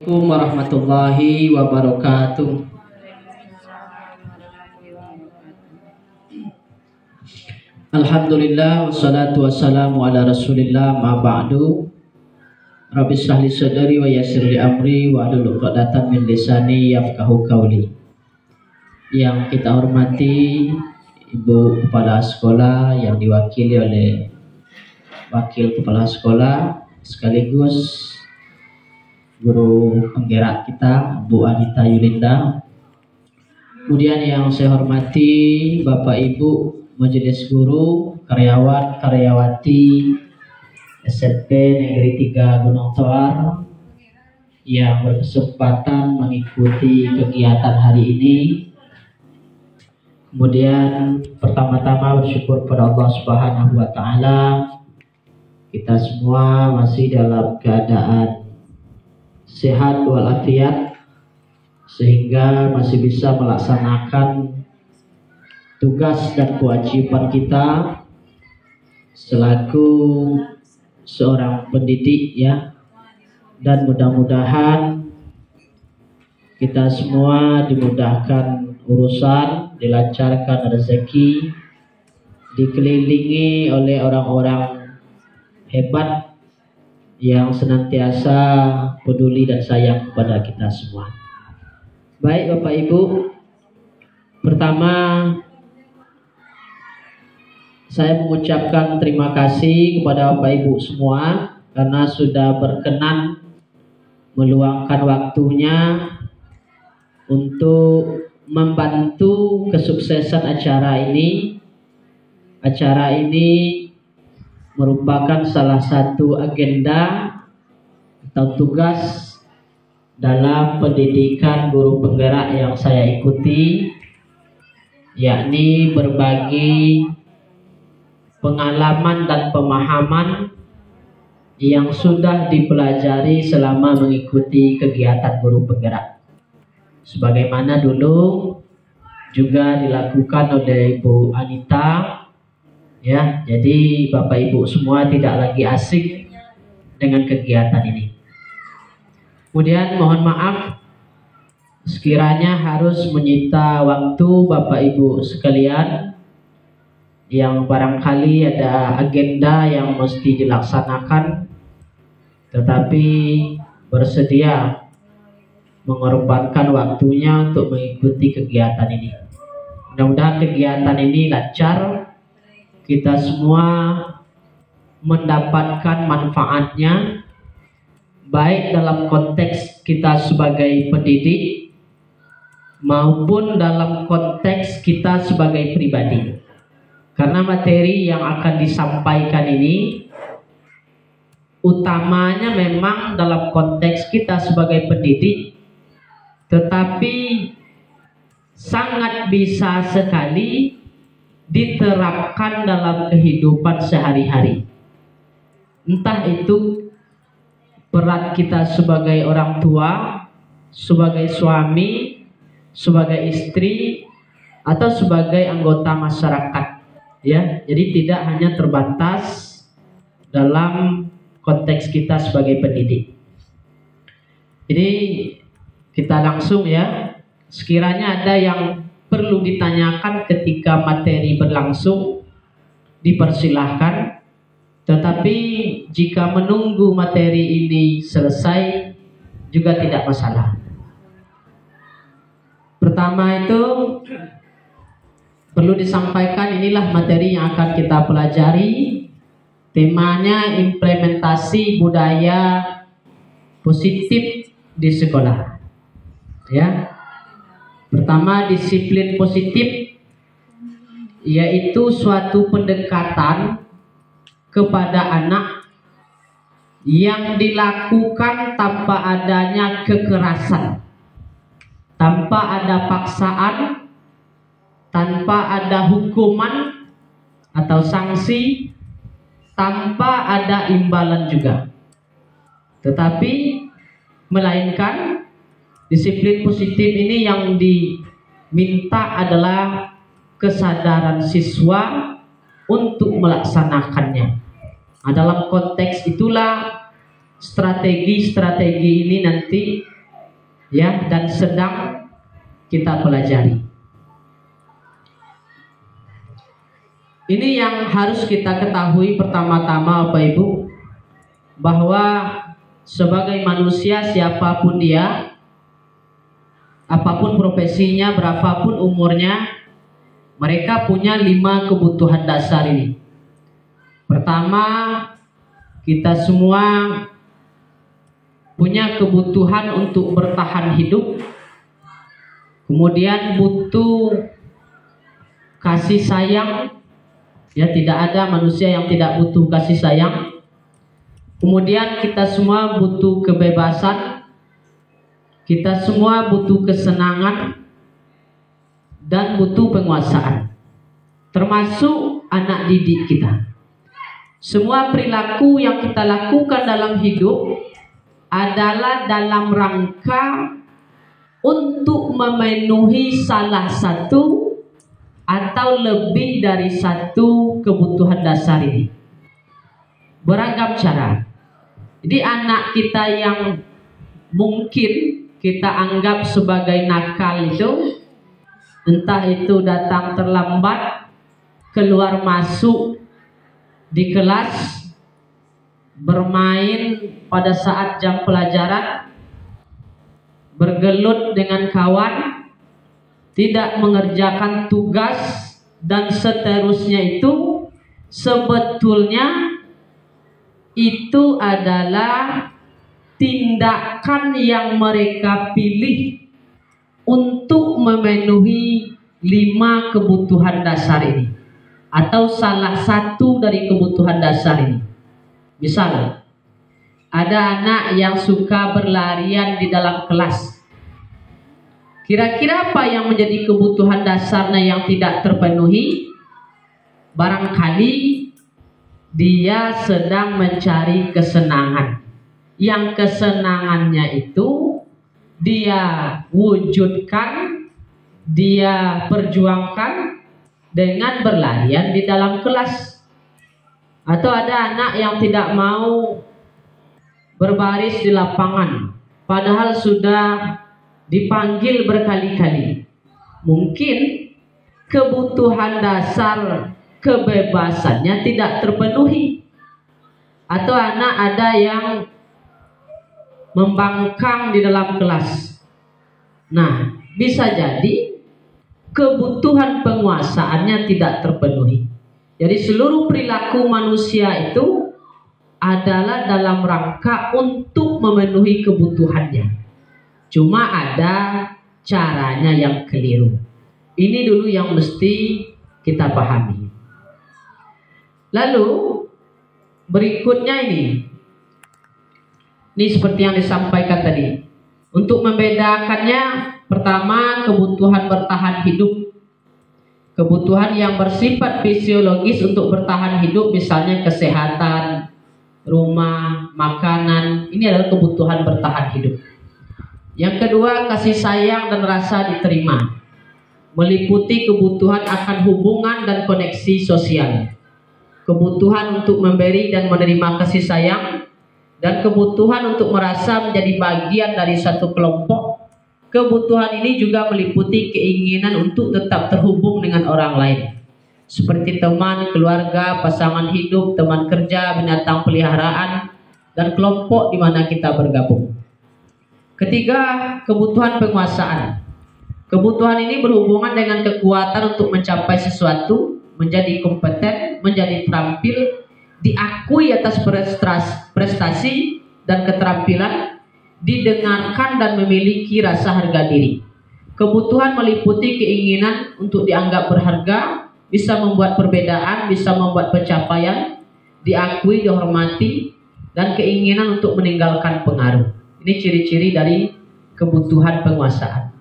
Assalamualaikum warahmatullahi wabarakatuh. Alhamdulillah wassalatu wassalamu ala rasulillah ma ba'du. Rabbi shrah li sadri wa yassir li amri wa hlul 'uqdatam min lisani yafqahu qawli. Yang kita hormati Ibu Kepala Sekolah yang diwakili oleh Wakil Kepala Sekolah sekaligus guru penggerak kita Bu Anita Yulinda. Kemudian yang saya hormati Bapak Ibu Majelis Guru, karyawan karyawati SMP Negeri 3 Gunung Tawar yang berkesempatan mengikuti kegiatan hari ini. Kemudian pertama-tama bersyukur pada Allah Subhanahu wa taala, kita semua masih dalam keadaan sehat walafiat sehingga masih bisa melaksanakan tugas dan kewajiban kita selaku seorang pendidik ya. Dan mudah-mudahan kita semua dimudahkan urusan, dilancarkan rezeki, dikelilingi oleh orang-orang hebat yang senantiasa peduli dan sayang kepada kita semua. Baik Bapak Ibu, pertama saya mengucapkan terima kasih kepada Bapak Ibu semua karena sudah berkenan meluangkan waktunya untuk membantu kesuksesan acara ini. Acara ini merupakan salah satu agenda atau tugas dalam pendidikan guru penggerak yang saya ikuti, yakni berbagi pengalaman dan pemahaman yang sudah dipelajari selama mengikuti kegiatan guru penggerak. Sebagaimana dulu juga dilakukan oleh Ibu Anita ya, jadi Bapak Ibu semua tidak lagi asing dengan kegiatan ini. Kemudian mohon maaf sekiranya harus menyita waktu Bapak Ibu sekalian yang barangkali ada agenda yang mesti dilaksanakan, tetapi bersedia mengorbankan waktunya untuk mengikuti kegiatan ini. Mudah-mudahan kegiatan ini lancar, kita semua mendapatkan manfaatnya, baik dalam konteks kita sebagai pendidik maupun dalam konteks kita sebagai pribadi. Karena materi yang akan disampaikan ini utamanya memang dalam konteks kita sebagai pendidik, tetapi sangat bisa sekali diterapkan dalam kehidupan sehari-hari. Entah itu peran kita sebagai orang tua, sebagai suami, sebagai istri, atau sebagai anggota masyarakat ya. Jadi tidak hanya terbatas dalam konteks kita sebagai pendidik. Jadi kita langsung ya, sekiranya ada yang perlu ditanyakan ketika materi berlangsung dipersilahkan, tetapi jika menunggu materi ini selesai juga tidak masalah. Pertama itu perlu disampaikan, inilah materi yang akan kita pelajari. Temanya implementasi budaya positif di sekolah ya. Pertama, disiplin positif, yaitu suatu pendekatan kepada anak yang dilakukan tanpa adanya kekerasan, tanpa ada paksaan, tanpa ada hukuman atau sanksi, tanpa ada imbalan juga. Tetapi melainkan disiplin positif ini yang diminta adalah kesadaran siswa untuk melaksanakannya. Nah, dalam konteks itulah strategi-strategi ini nanti ya, dan sedang kita pelajari. Ini yang harus kita ketahui pertama-tama Bapak Ibu, bahwa sebagai manusia siapapun dia, apapun profesinya, berapapun umurnya, mereka punya 5 kebutuhan dasar ini. Pertama, kita semua punya kebutuhan untuk bertahan hidup. Kemudian butuh kasih sayang. Ya, tidak ada manusia yang tidak butuh kasih sayang. Kemudian kita semua butuh kebebasan. Kita semua butuh kesenangan dan butuh penguasaan. Termasuk anak didik kita. Semua perilaku yang kita lakukan dalam hidup adalah dalam rangka untuk memenuhi salah satu atau lebih dari satu kebutuhan dasar ini. Beragam cara. Jadi anak kita yang mungkin kita anggap sebagai nakal itu, entah itu datang terlambat, keluar masuk di kelas, bermain pada saat jam pelajaran, bergelut dengan kawan, tidak mengerjakan tugas, dan seterusnya, itu sebetulnya itu adalah tindakan yang mereka pilih untuk memenuhi 5 kebutuhan dasar ini, atau salah satu dari kebutuhan dasar ini. Misal, ada anak yang suka berlarian di dalam kelas. Kira-kira apa yang menjadi kebutuhan dasarnya yang tidak terpenuhi? Barangkali dia sedang mencari kesenangan. Yang kesenangannya itu dia wujudkan, dia perjuangkan dengan berlarian di dalam kelas. Atau ada anak yang tidak mau berbaris di lapangan, padahal sudah dipanggil berkali-kali. Mungkin kebutuhan dasar kebebasannya tidak terpenuhi. Atau anak ada yang membangkang di dalam kelas. Nah, bisa jadi kebutuhan penguasaannya tidak terpenuhi. Jadi seluruh perilaku manusia itu adalah dalam rangka untuk memenuhi kebutuhannya. Cuma ada caranya yang keliru. Ini dulu yang mesti kita pahami. Lalu berikutnya ini seperti yang disampaikan tadi. Untuk membedakannya, pertama kebutuhan bertahan hidup. Kebutuhan yang bersifat fisiologis untuk bertahan hidup, misalnya kesehatan, rumah, makanan, ini adalah kebutuhan bertahan hidup. Yang kedua, kasih sayang dan rasa diterima, meliputi kebutuhan akan hubungan dan koneksi sosial, kebutuhan untuk memberi dan menerima kasih sayang, dan kebutuhan untuk merasa menjadi bagian dari satu kelompok. Kebutuhan ini juga meliputi keinginan untuk tetap terhubung dengan orang lain, seperti teman, keluarga, pasangan hidup, teman kerja, binatang peliharaan, dan kelompok di mana kita bergabung. Ketiga, kebutuhan penguasaan. Kebutuhan ini berhubungan dengan kekuatan untuk mencapai sesuatu, menjadi kompeten, menjadi terampil, diakui atas prestasi dan keterampilan, didengarkan dan memiliki rasa harga diri. Kebutuhan meliputi keinginan untuk dianggap berharga, bisa membuat perbedaan, bisa membuat pencapaian, diakui, dihormati, dan keinginan untuk meninggalkan pengaruh. Ini ciri-ciri dari kebutuhan penguasaan.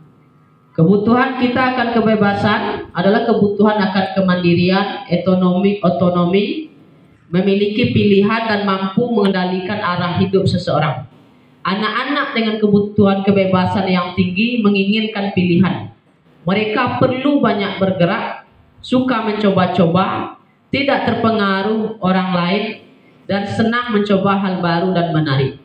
Kebutuhan kita akan kebebasan adalah kebutuhan akan kemandirian, otonomi, memiliki pilihan dan mampu mengendalikan arah hidup seseorang. Anak-anak dengan kebutuhan kebebasan yang tinggi menginginkan pilihan. Mereka perlu banyak bergerak, suka mencoba-coba, tidak terpengaruh orang lain, dan senang mencoba hal baru dan menarik.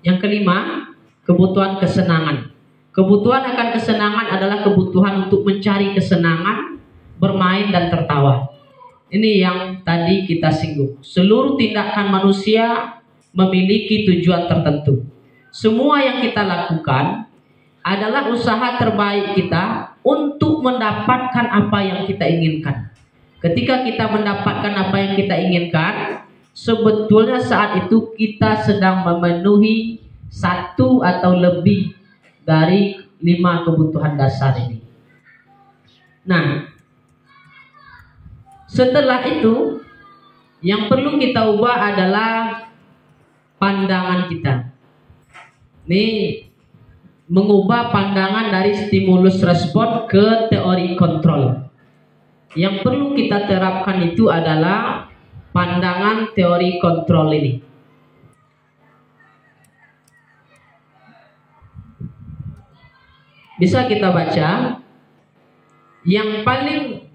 Yang kelima, kebutuhan kesenangan. Kebutuhan akan kesenangan adalah kebutuhan untuk mencari kesenangan, bermain dan tertawa. Ini yang tadi kita singgung. Seluruh tindakan manusia memiliki tujuan tertentu. Semua yang kita lakukan adalah usaha terbaik kita untuk mendapatkan apa yang kita inginkan. Ketika kita mendapatkan apa yang kita inginkan, sebetulnya saat itu kita sedang memenuhi satu atau lebih dari 5 kebutuhan dasar ini. Nah, setelah itu yang perlu kita ubah adalah pandangan kita. Ini mengubah pandangan dari stimulus respon ke teori kontrol. Yang perlu kita terapkan itu adalah pandangan teori kontrol ini. Bisa kita baca. Yang paling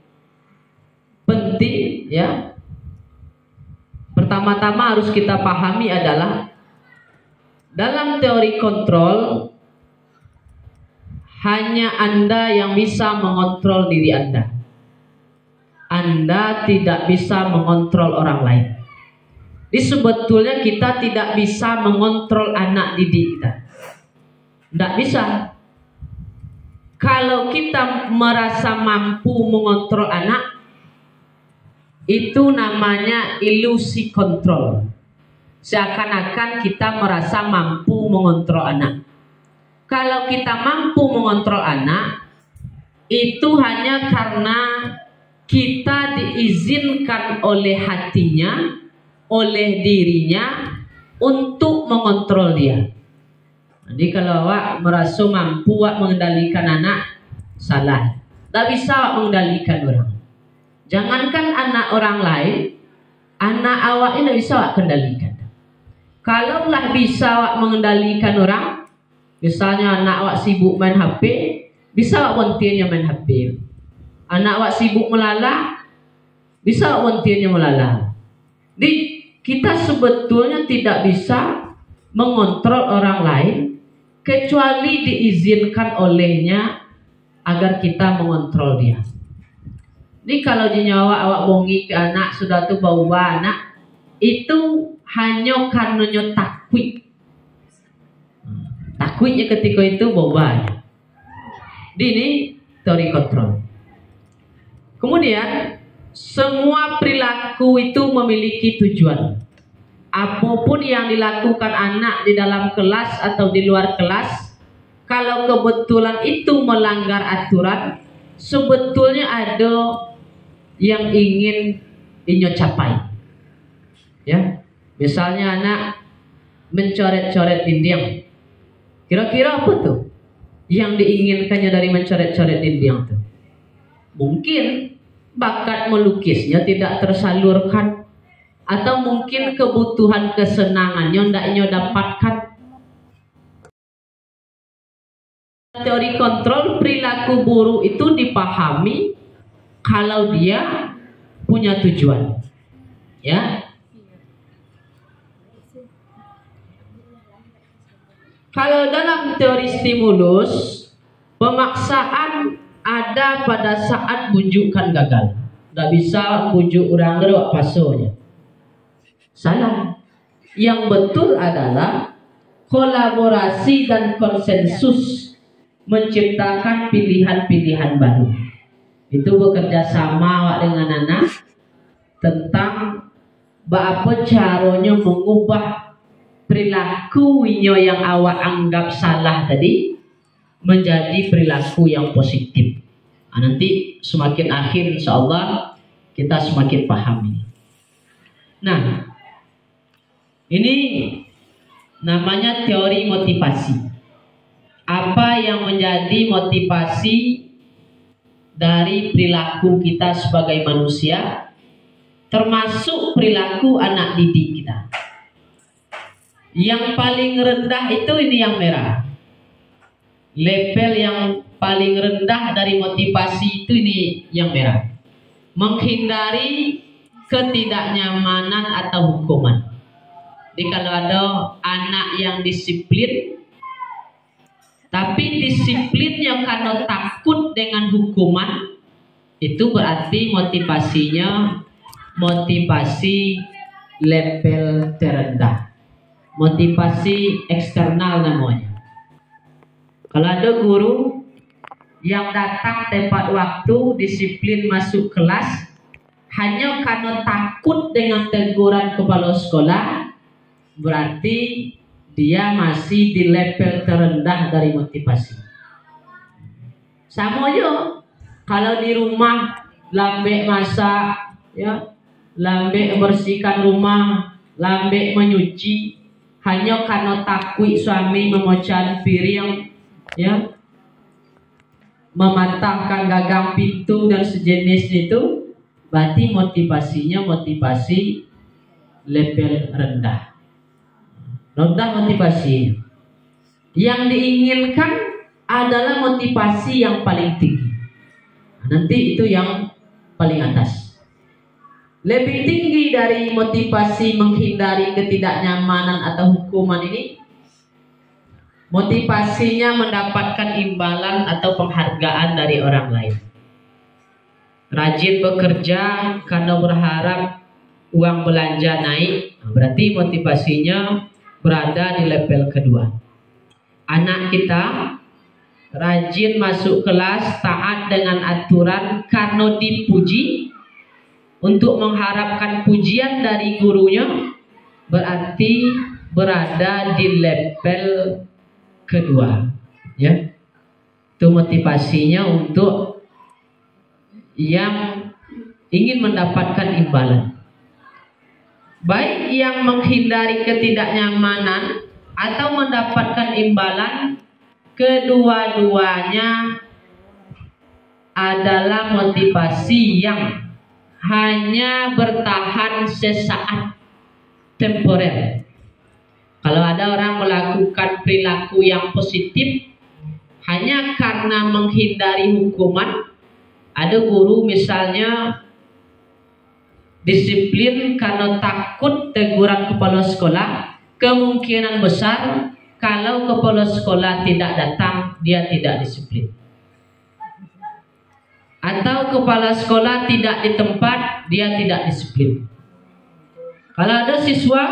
penting ya, pertama-tama harus kita pahami adalah dalam teori kontrol hanya Anda yang bisa mengontrol diri Anda. Anda tidak bisa mengontrol orang lain. Jadi sebetulnya kita tidak bisa mengontrol anak didik kita. Tidak bisa. Kalau kita merasa mampu mengontrol anak, itu namanya ilusi kontrol. Seakan-akan kita merasa mampu mengontrol anak. Kalau kita mampu mengontrol anak, itu hanya karena kita diizinkan oleh hatinya, oleh dirinya untuk mengontrol dia. Jadi kalau awak merasa mampu awak mengendalikan anak, salah. Tak bisa awak mengendalikan orang. Jangankan anak orang lain, anak awak ini tak bisa awak kendalikan. Kalaulah bisa awak mengendalikan orang, misalnya anak awak sibuk main HP, bisa awak berhentinya main HP. Anak awak sibuk melala, bisa awak berhentinya melala. Jadi kita sebetulnya tidak bisa mengontrol orang lain kecuali diizinkan olehnya agar kita mengontrol dia. Jadi kalau nyawa awak bongi ke anak sudah tu bawa anak, itu hanya karena takut. Takutnya ketika itu bawa. Ini teori kontrol. Kemudian semua perilaku itu memiliki tujuan. Apapun yang dilakukan anak di dalam kelas atau di luar kelas, kalau kebetulan itu melanggar aturan, sebetulnya ada yang ingin inyo capai. Ya, misalnya anak mencoret-coret dinding. Kira-kira apa tuh yang diinginkannya dari mencoret-coret dinding tuh? Mungkin bakat melukisnya tidak tersalurkan, atau mungkin kebutuhan kesenangannya ndaknya dapatkan. Teori kontrol perilaku buruk itu dipahami kalau dia punya tujuan. Ya. Kalau dalam teori stimulus, pemaksaan ada pada saat bujukan gagal. Nggak bisa bujuk orang lewat pasonya. Salah. Yang betul adalah kolaborasi dan konsensus menciptakan pilihan-pilihan baru. Itu bekerja sama dengan anak tentang apa caranya mengubah perilaku yang awak anggap salah tadi menjadi perilaku yang positif. Nanti semakin akhir insyaallah kita semakin pahami. Nah, ini namanya teori motivasi. Apa yang menjadi motivasi dari perilaku kita sebagai manusia, termasuk perilaku anak didik kita. Yang paling rendah itu ini yang merah. Level yang paling rendah dari motivasi itu ini yang merah. Menghindari ketidaknyamanan atau hukuman. Jadi kalau ada anak yang disiplin tapi Tapi disiplinnya karena takut dengan hukuman, itu berarti motivasinya motivasi level terendah, motivasi eksternal namanya. Kalau ada guru yang datang tepat waktu, disiplin masuk kelas, hanya karena takut dengan teguran kepala sekolah, berarti dia masih di level terendah dari motivasi. Sama aja kalau di rumah lambe masak, ya, lambe bersihkan rumah, lambe menyuci, hanya karena takut suami memecahkan piring, ya, mematahkan gagang pintu dan sejenis itu, berarti motivasinya motivasi level rendah. Rendah motivasi. Yang diinginkan adalah motivasi yang paling tinggi. Nanti itu yang paling atas. Lebih tinggi dari motivasi menghindari ketidaknyamanan atau hukuman ini, motivasinya mendapatkan imbalan atau penghargaan dari orang lain. Rajin bekerja karena berharap uang belanja naik, berarti motivasinya berada di level kedua. Anak kita rajin masuk kelas, taat dengan aturan karena dipuji, untuk mengharapkan pujian dari gurunya, berarti berada di level kedua, ya. Itu motivasinya untuk yang ingin mendapatkan imbalan. Baik yang menghindari ketidaknyamanan atau mendapatkan imbalan, kedua-duanya adalah motivasi yang hanya bertahan sesaat, temporer. Kalau ada orang melakukan perilaku yang positif hanya karena menghindari hukuman, ada guru misalnya disiplin karena takut teguran kepala sekolah, kemungkinan besar kalau kepala sekolah tidak datang, dia tidak disiplin. Atau kepala sekolah tidak di tempat, dia tidak disiplin. Kalau ada siswa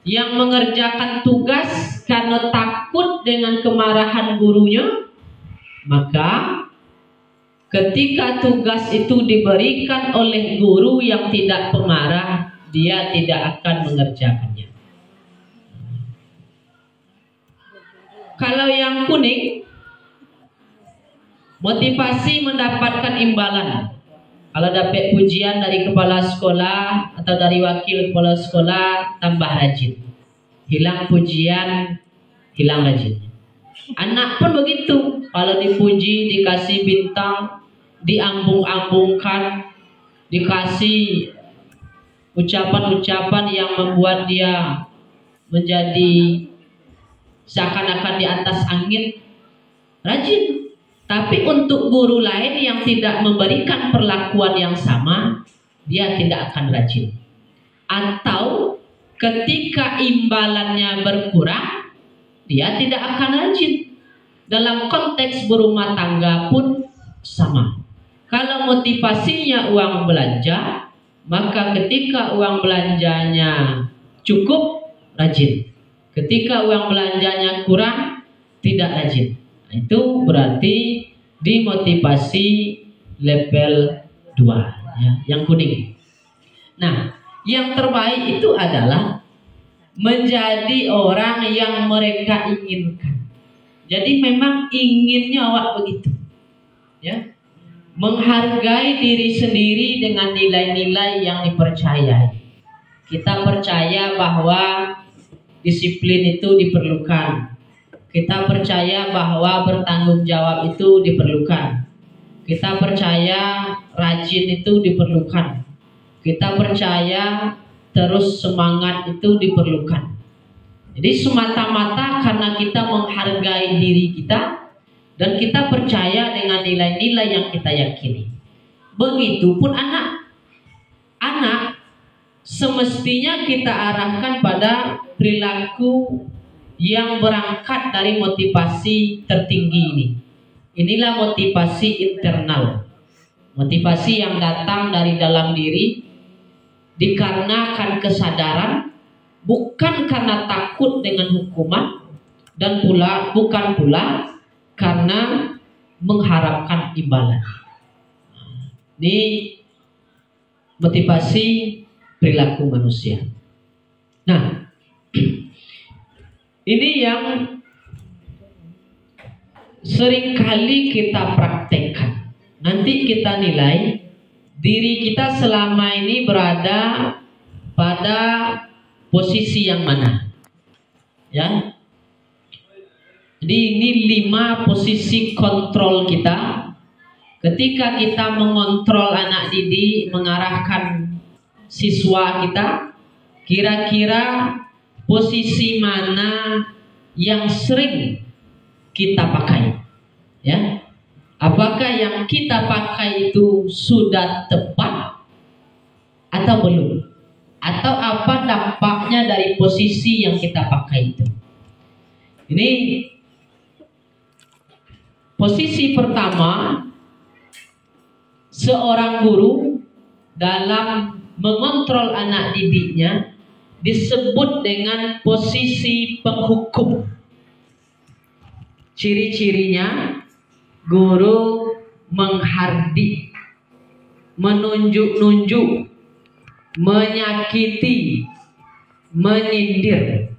yang mengerjakan tugas karena takut dengan kemarahan gurunya, maka ketika tugas itu diberikan oleh guru yang tidak pemarah, dia tidak akan mengerjakannya. Kalau yang kuning, motivasi mendapatkan imbalan. Kalau dapat pujian dari kepala sekolah atau dari wakil kepala sekolah, tambah rajin. Hilang pujian, hilang rajin. Anak pun begitu. Kalau dipuji, dikasih bintang, diambung-ambungkan, dikasih ucapan-ucapan yang membuat dia menjadi seakan-akan di atas angin, rajin. Tapi untuk guru lain yang tidak memberikan perlakuan yang sama, dia tidak akan rajin. Atau ketika imbalannya berkurang, dia tidak akan rajin. Dalam konteks berumah tangga pun sama. Kalau motivasinya uang belanja, maka ketika uang belanjanya cukup, rajin. Ketika uang belanjanya kurang, tidak rajin. Itu berarti dimotivasi level 2, ya, yang kuning. Nah, yang terbaik itu adalah menjadi orang yang mereka inginkan. Jadi memang inginnya awak begitu, ya, menghargai diri sendiri dengan nilai-nilai yang dipercayai. Kita percaya bahwa disiplin itu diperlukan. Kita percaya bahwa bertanggung jawab itu diperlukan. Kita percaya rajin itu diperlukan. Kita percaya terus semangat itu diperlukan. Jadi semata-mata karena kita menghargai diri kita dan kita percaya dengan nilai-nilai yang kita yakini. Begitupun anak. Anak semestinya kita arahkan pada perilaku yang berangkat dari motivasi tertinggi ini. Inilah motivasi internal, motivasi yang datang dari dalam diri, dikarenakan kesadaran, bukan karena takut dengan hukuman, dan bukan pula karena mengharapkan imbalan. Ini motivasi perilaku manusia. Nah, ini yang seringkali kita praktekkan. Nanti kita nilai diri kita selama ini berada pada posisi yang mana, ya. Jadi ini 5 posisi kontrol kita. Ketika kita mengontrol anak didik, mengarahkan siswa kita, kira-kira posisi mana yang sering kita pakai, ya? Apakah yang kita pakai itu sudah tepat atau belum? Atau apa dampaknya dari posisi yang kita pakai itu? Ini posisi pertama, seorang guru dalam mengontrol anak didiknya disebut dengan posisi penghukum. Ciri-cirinya, guru menghardik, menunjuk-nunjuk, menyakiti, menyindir.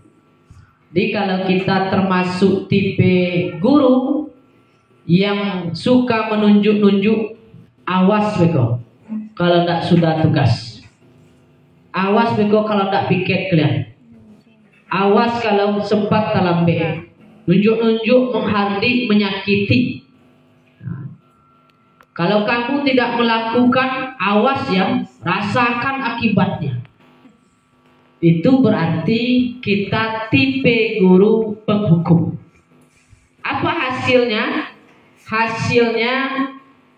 Jadi kalau kita termasuk tipe guru yang suka menunjuk-nunjuk, awas beko kalau tidak sudah tugas. Awas beko kalau tidak piket kalian. Awas kalau sempat talambe. Nunjuk-nunjuk, menghardik, menyakiti. Kalau kamu tidak melakukan, awas ya, rasakan akibatnya. Itu berarti kita tipe guru penghukum. Apa hasilnya? Hasilnya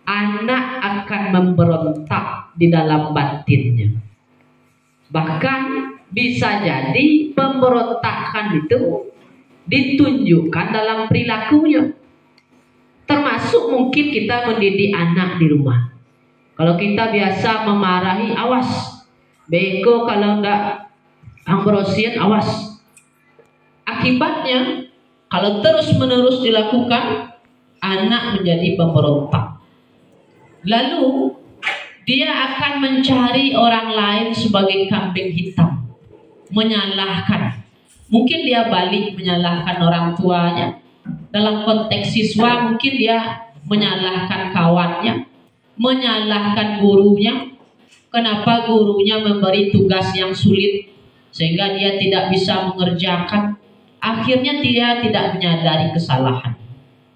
anak akan memberontak di dalam batinnya. Bahkan bisa jadi pemberontakan itu ditunjukkan dalam perilakunya. Termasuk mungkin kita mendidik anak di rumah. Kalau kita biasa memarahi, awas. Beko kalau enggak ambrosian, awas. Akibatnya, kalau terus-menerus dilakukan, anak menjadi pemberontak. Lalu, dia akan mencari orang lain sebagai kambing hitam. Menyalahkan. Mungkin dia balik menyalahkan orang tuanya. Dalam konteks siswa mungkin dia menyalahkan kawannya, menyalahkan gurunya. Kenapa gurunya memberi tugas yang sulit sehingga dia tidak bisa mengerjakan? Akhirnya dia tidak menyadari kesalahan,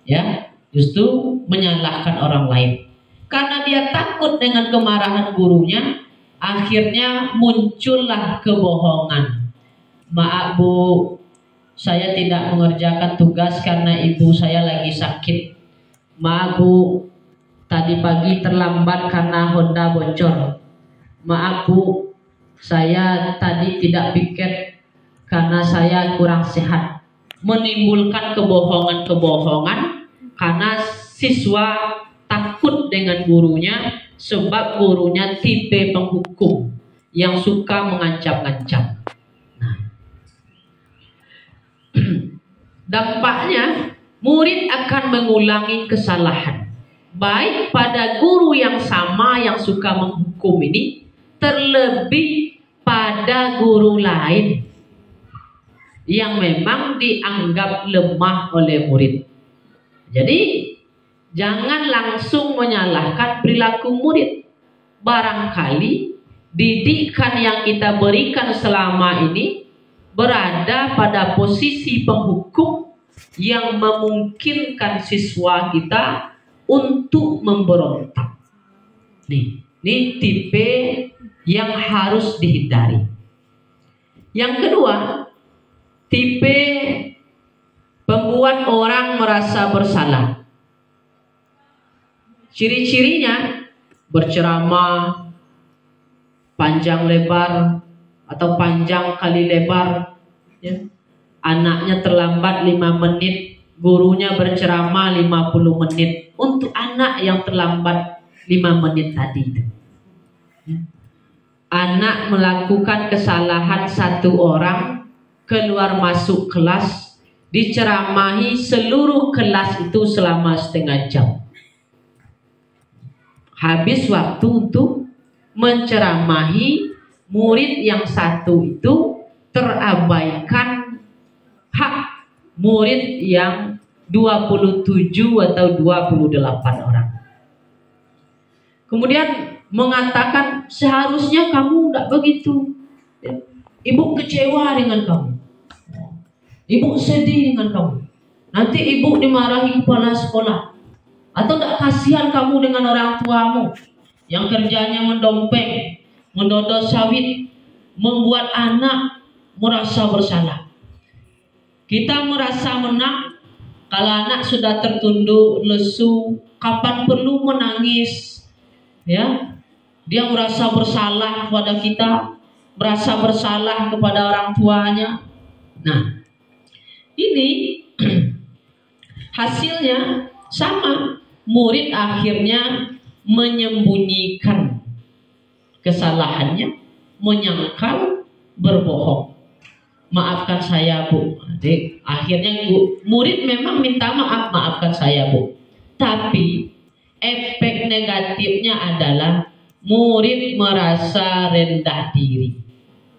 ya, justru menyalahkan orang lain. Karena dia takut dengan kemarahan gurunya, akhirnya muncullah kebohongan. Maaf Bu, saya tidak mengerjakan tugas karena ibu saya lagi sakit. Maaf Bu, tadi pagi terlambat karena Honda bocor. Maaf Bu, saya tadi tidak piket karena saya kurang sehat. Menimbulkan kebohongan-kebohongan karena siswa takut dengan gurunya, sebab gurunya tipe penghukum yang suka mengancam-ancam. Dampaknya, murid akan mengulangi kesalahan. Baik pada guru yang sama yang suka menghukum ini, terlebih pada guru lain yang memang dianggap lemah oleh murid. Jadi, jangan langsung menyalahkan perilaku murid. Barangkali didikan yang kita berikan selama ini berada pada posisi penghukum yang memungkinkan siswa kita untuk memberontak. Ini tipe yang harus dihindari. Yang kedua, tipe membuat orang merasa bersalah. Ciri-cirinya berceramah panjang lebar atau panjang kali lebar, ya. anaknya terlambat 5 menit, gurunya berceramah 50 menit untuk anak yang terlambat 5 menit tadi itu. Anak melakukan kesalahan 1 orang, keluar masuk kelas, diceramahi seluruh kelas itu selama setengah jam. Habis waktu untuk menceramahi murid yang 1 itu, terabaikan hak murid yang 27 atau 28 orang. Kemudian mengatakan seharusnya kamu tidak begitu. Ibu kecewa dengan kamu. Ibu sedih dengan kamu. Nanti ibu dimarahi kepala sekolah. Atau tidak kasihan kamu dengan orang tuamu yang kerjanya mendompeng, mendodol sawit, membuat anak merasa bersalah. Kita merasa menang kalau anak sudah tertunduk, lesu, kapan perlu menangis. Ya, dia merasa bersalah kepada kita, merasa bersalah kepada orang tuanya. Nah, ini hasilnya sama. Murid akhirnya menyembunyikan kesalahannya, menyangkal, berbohong. Maafkan saya, Bu. Jadi, akhirnya murid memang minta maaf, maafkan saya, Bu. Tapi efek negatifnya adalah murid merasa rendah diri,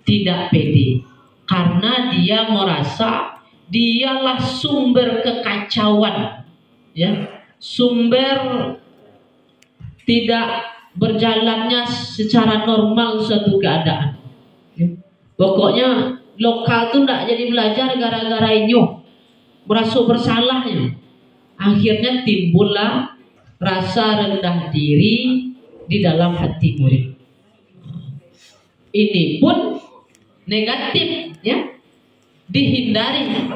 tidak pede, karena dia merasa dialah sumber kekacauan, ya, sumber tidak berjalannya secara normal suatu keadaan. Pokoknya lokal tuh tidak jadi belajar gara-gara ini, merasa bersalahnya. Akhirnya timbullah rasa rendah diri di dalam hati murid. Ini pun negatif, ya, dihindari.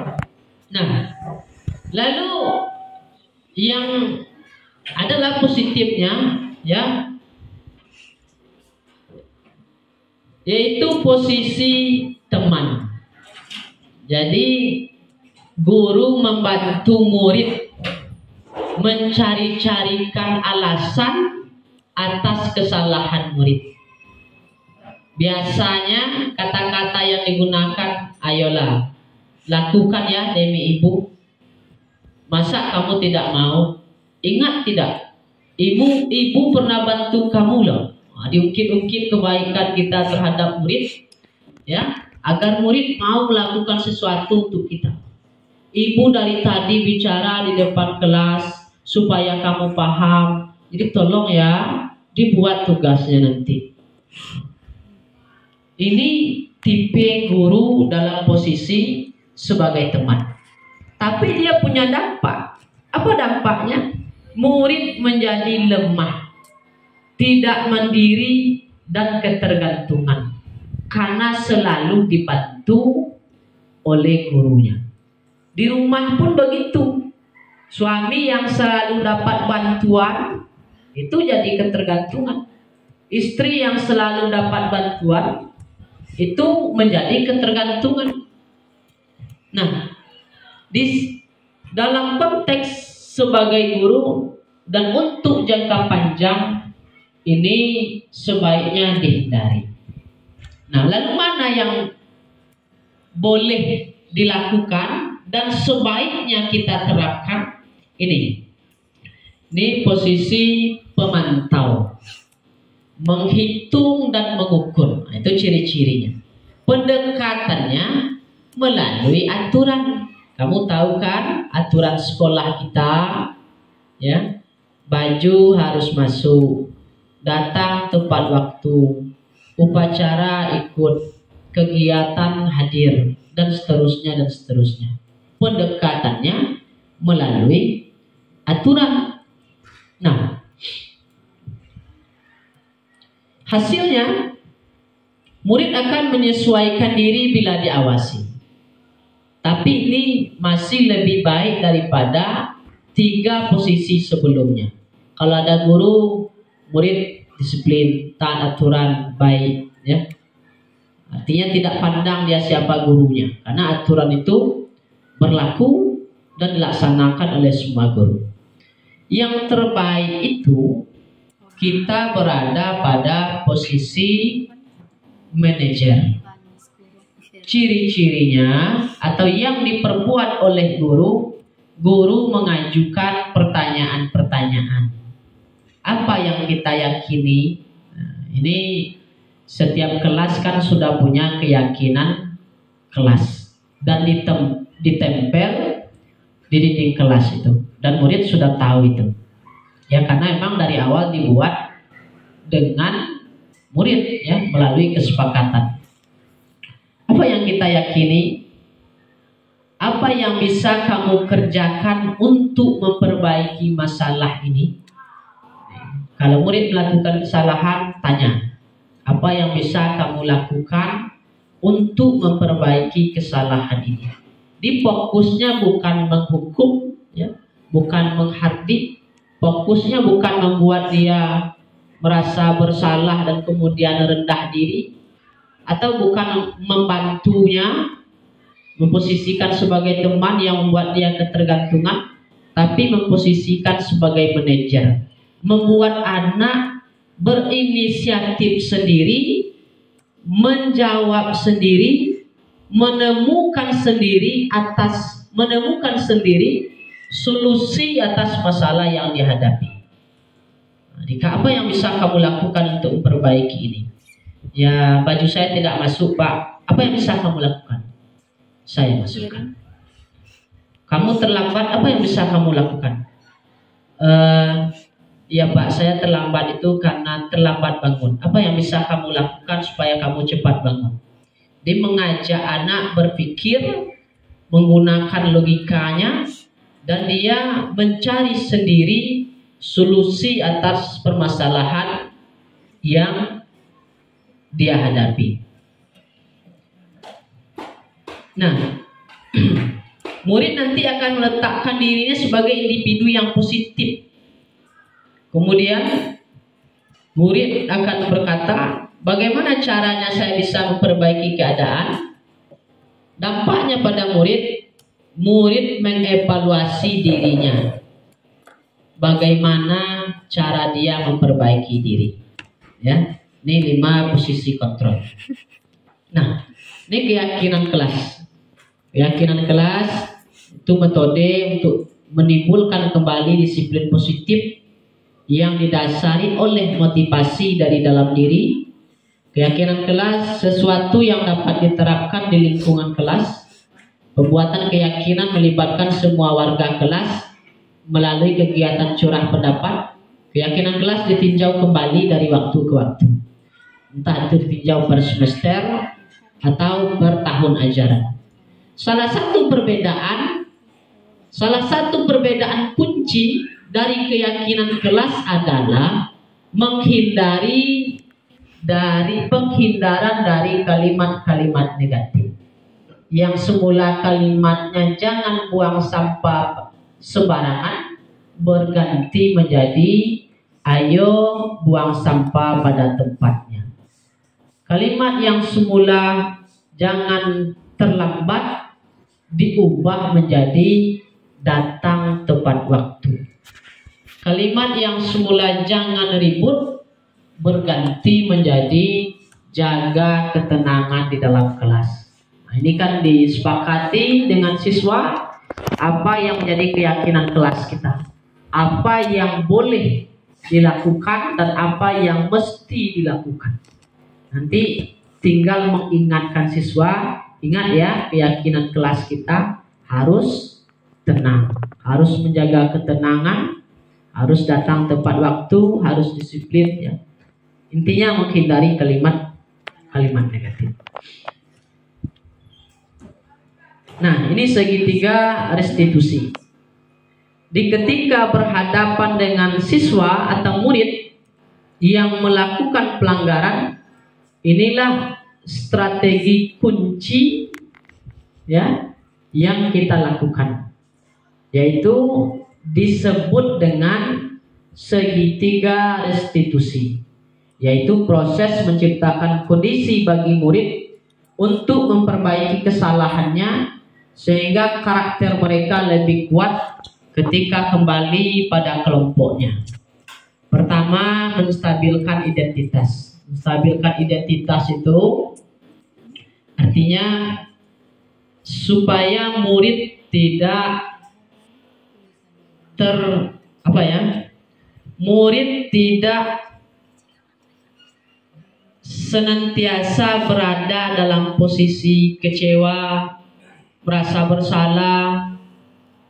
Nah, lalu yang adalah positifnya, ya, yaitu posisi teman. Jadi guru membantu murid mencari-carikan alasan atas kesalahan murid. Biasanya kata-kata yang digunakan, ayolah lakukan ya demi ibu. Masa kamu tidak mau? Ingat tidak? Ibu pernah bantu kamu loh. Diungkit-ungkit kebaikan kita terhadap murid, ya, agar murid mau melakukan sesuatu untuk kita. Ibu dari tadi bicara di depan kelas supaya kamu paham. Jadi tolong ya, dibuat tugasnya nanti. Ini tipe guru dalam posisi sebagai teman. Tapi dia punya dampak. Apa dampaknya? Murid menjadi lemah, tidak mandiri dan ketergantungan, karena selalu dibantu oleh gurunya. Di rumah pun begitu. Suami yang selalu dapat bantuan itu jadi ketergantungan. Istri yang selalu dapat bantuan itu menjadi ketergantungan. Nah, dalam konteks sebagai guru dan untuk jangka panjang ini sebaiknya dihindari. Nah, lalu mana yang boleh dilakukan dan sebaiknya kita terapkan? Ini posisi pemantau, menghitung dan mengukur. Itu ciri-cirinya. Pendekatannya melalui aturan. Kamu tahu kan aturan sekolah kita, ya, baju harus masuk, datang tepat waktu, upacara ikut, kegiatan hadir, dan seterusnya dan seterusnya. Pendekatannya melalui aturan. Nah, hasilnya murid akan menyesuaikan diri bila diawasi. Tapi ini masih lebih baik daripada 3 posisi sebelumnya. Kalau ada guru, murid disiplin, taat aturan, baik, ya. Artinya tidak pandang dia siapa gurunya, karena aturan itu berlaku dan dilaksanakan oleh semua guru. Yang terbaik itu kita berada pada posisi manajer. Ciri-cirinya atau yang diperbuat oleh guru, guru mengajukan pertanyaan-pertanyaan. Apa yang kita yakini? Nah, ini setiap kelas kan sudah punya keyakinan kelas dan ditempel di dinding kelas itu, dan murid sudah tahu itu. Ya, karena memang dari awal dibuat dengan murid ya, melalui kesepakatan. Apa yang kita yakini? Apa yang bisa kamu kerjakan untuk memperbaiki masalah ini? Kalau murid melakukan kesalahan, tanya, apa yang bisa kamu lakukan untuk memperbaiki kesalahan ini? Di fokusnya bukan menghukum, ya, bukan menghardik. Fokusnya bukan membuat dia merasa bersalah dan kemudian rendah diri, atau bukan membantunya, memposisikan sebagai teman yang membuat dia ketergantungan, tapi memposisikan sebagai manajer, membuat anak berinisiatif sendiri, menjawab sendiri, menemukan sendiri solusi atas masalah yang dihadapi. Jika apa yang bisa kamu lakukan untuk memperbaiki ini? Ya, baju saya tidak masuk, Pak. Apa yang bisa kamu lakukan? Saya masukkan. Kamu terlambat, apa yang bisa kamu lakukan? Ya Pak, saya terlambat itu karena terlambat bangun. Apa yang bisa kamu lakukan supaya kamu cepat bangun? Dia mengajak anak berpikir, menggunakan logikanya, dan dia mencari sendiri solusi atas permasalahan yang dia hadapi. Nah, murid nanti akan meletakkan dirinya sebagai individu yang positif. Kemudian murid akan berkata, bagaimana caranya saya bisa memperbaiki keadaan? Dampaknya pada murid mengevaluasi dirinya. Bagaimana cara dia memperbaiki diri? Ya, ini 5 posisi kontrol. Nah, ini keyakinan kelas. Keyakinan kelas itu metode untuk menimbulkan kembali disiplin positif yang didasari oleh motivasi dari dalam diri. Keyakinan kelas sesuatu yang dapat diterapkan di lingkungan kelas. Pembuatan keyakinan melibatkan semua warga kelas melalui kegiatan curah pendapat. Keyakinan kelas ditinjau kembali dari waktu ke waktu, entah itu ditinjau per semester atau per tahun ajaran. Salah satu perbedaan kunci dari keyakinan kelas adalah penghindaran dari kalimat-kalimat negatif. Yang semula kalimatnya jangan buang sampah sembarangan, berganti menjadi ayo buang sampah pada tempatnya. Kalimat yang semula jangan terlambat diubah menjadi datang tepat waktu. Kalimat yang semula jangan ribut berganti menjadi jaga ketenangan di dalam kelas. Nah, ini kan disepakati dengan siswa apa yang menjadi keyakinan kelas kita, apa yang boleh dilakukan dan apa yang mesti dilakukan. Nanti tinggal mengingatkan siswa, ingat ya, keyakinan kelas kita harus tenang, harus menjaga ketenangan, harus datang tepat waktu, harus disiplin ya. Intinya menghindari kalimat negatif. Nah, ini segitiga restitusi. Di ketika berhadapan dengan siswa atau murid yang melakukan pelanggaran, inilah strategi kunci ya yang kita lakukan, yaitu disebut dengan segitiga restitusi, yaitu proses menciptakan kondisi bagi murid untuk memperbaiki kesalahannya sehingga karakter mereka lebih kuat ketika kembali pada kelompoknya. Pertama, menstabilkan identitas. Menstabilkan identitas itu artinya supaya murid tidak murid tidak senantiasa berada dalam posisi kecewa, merasa bersalah,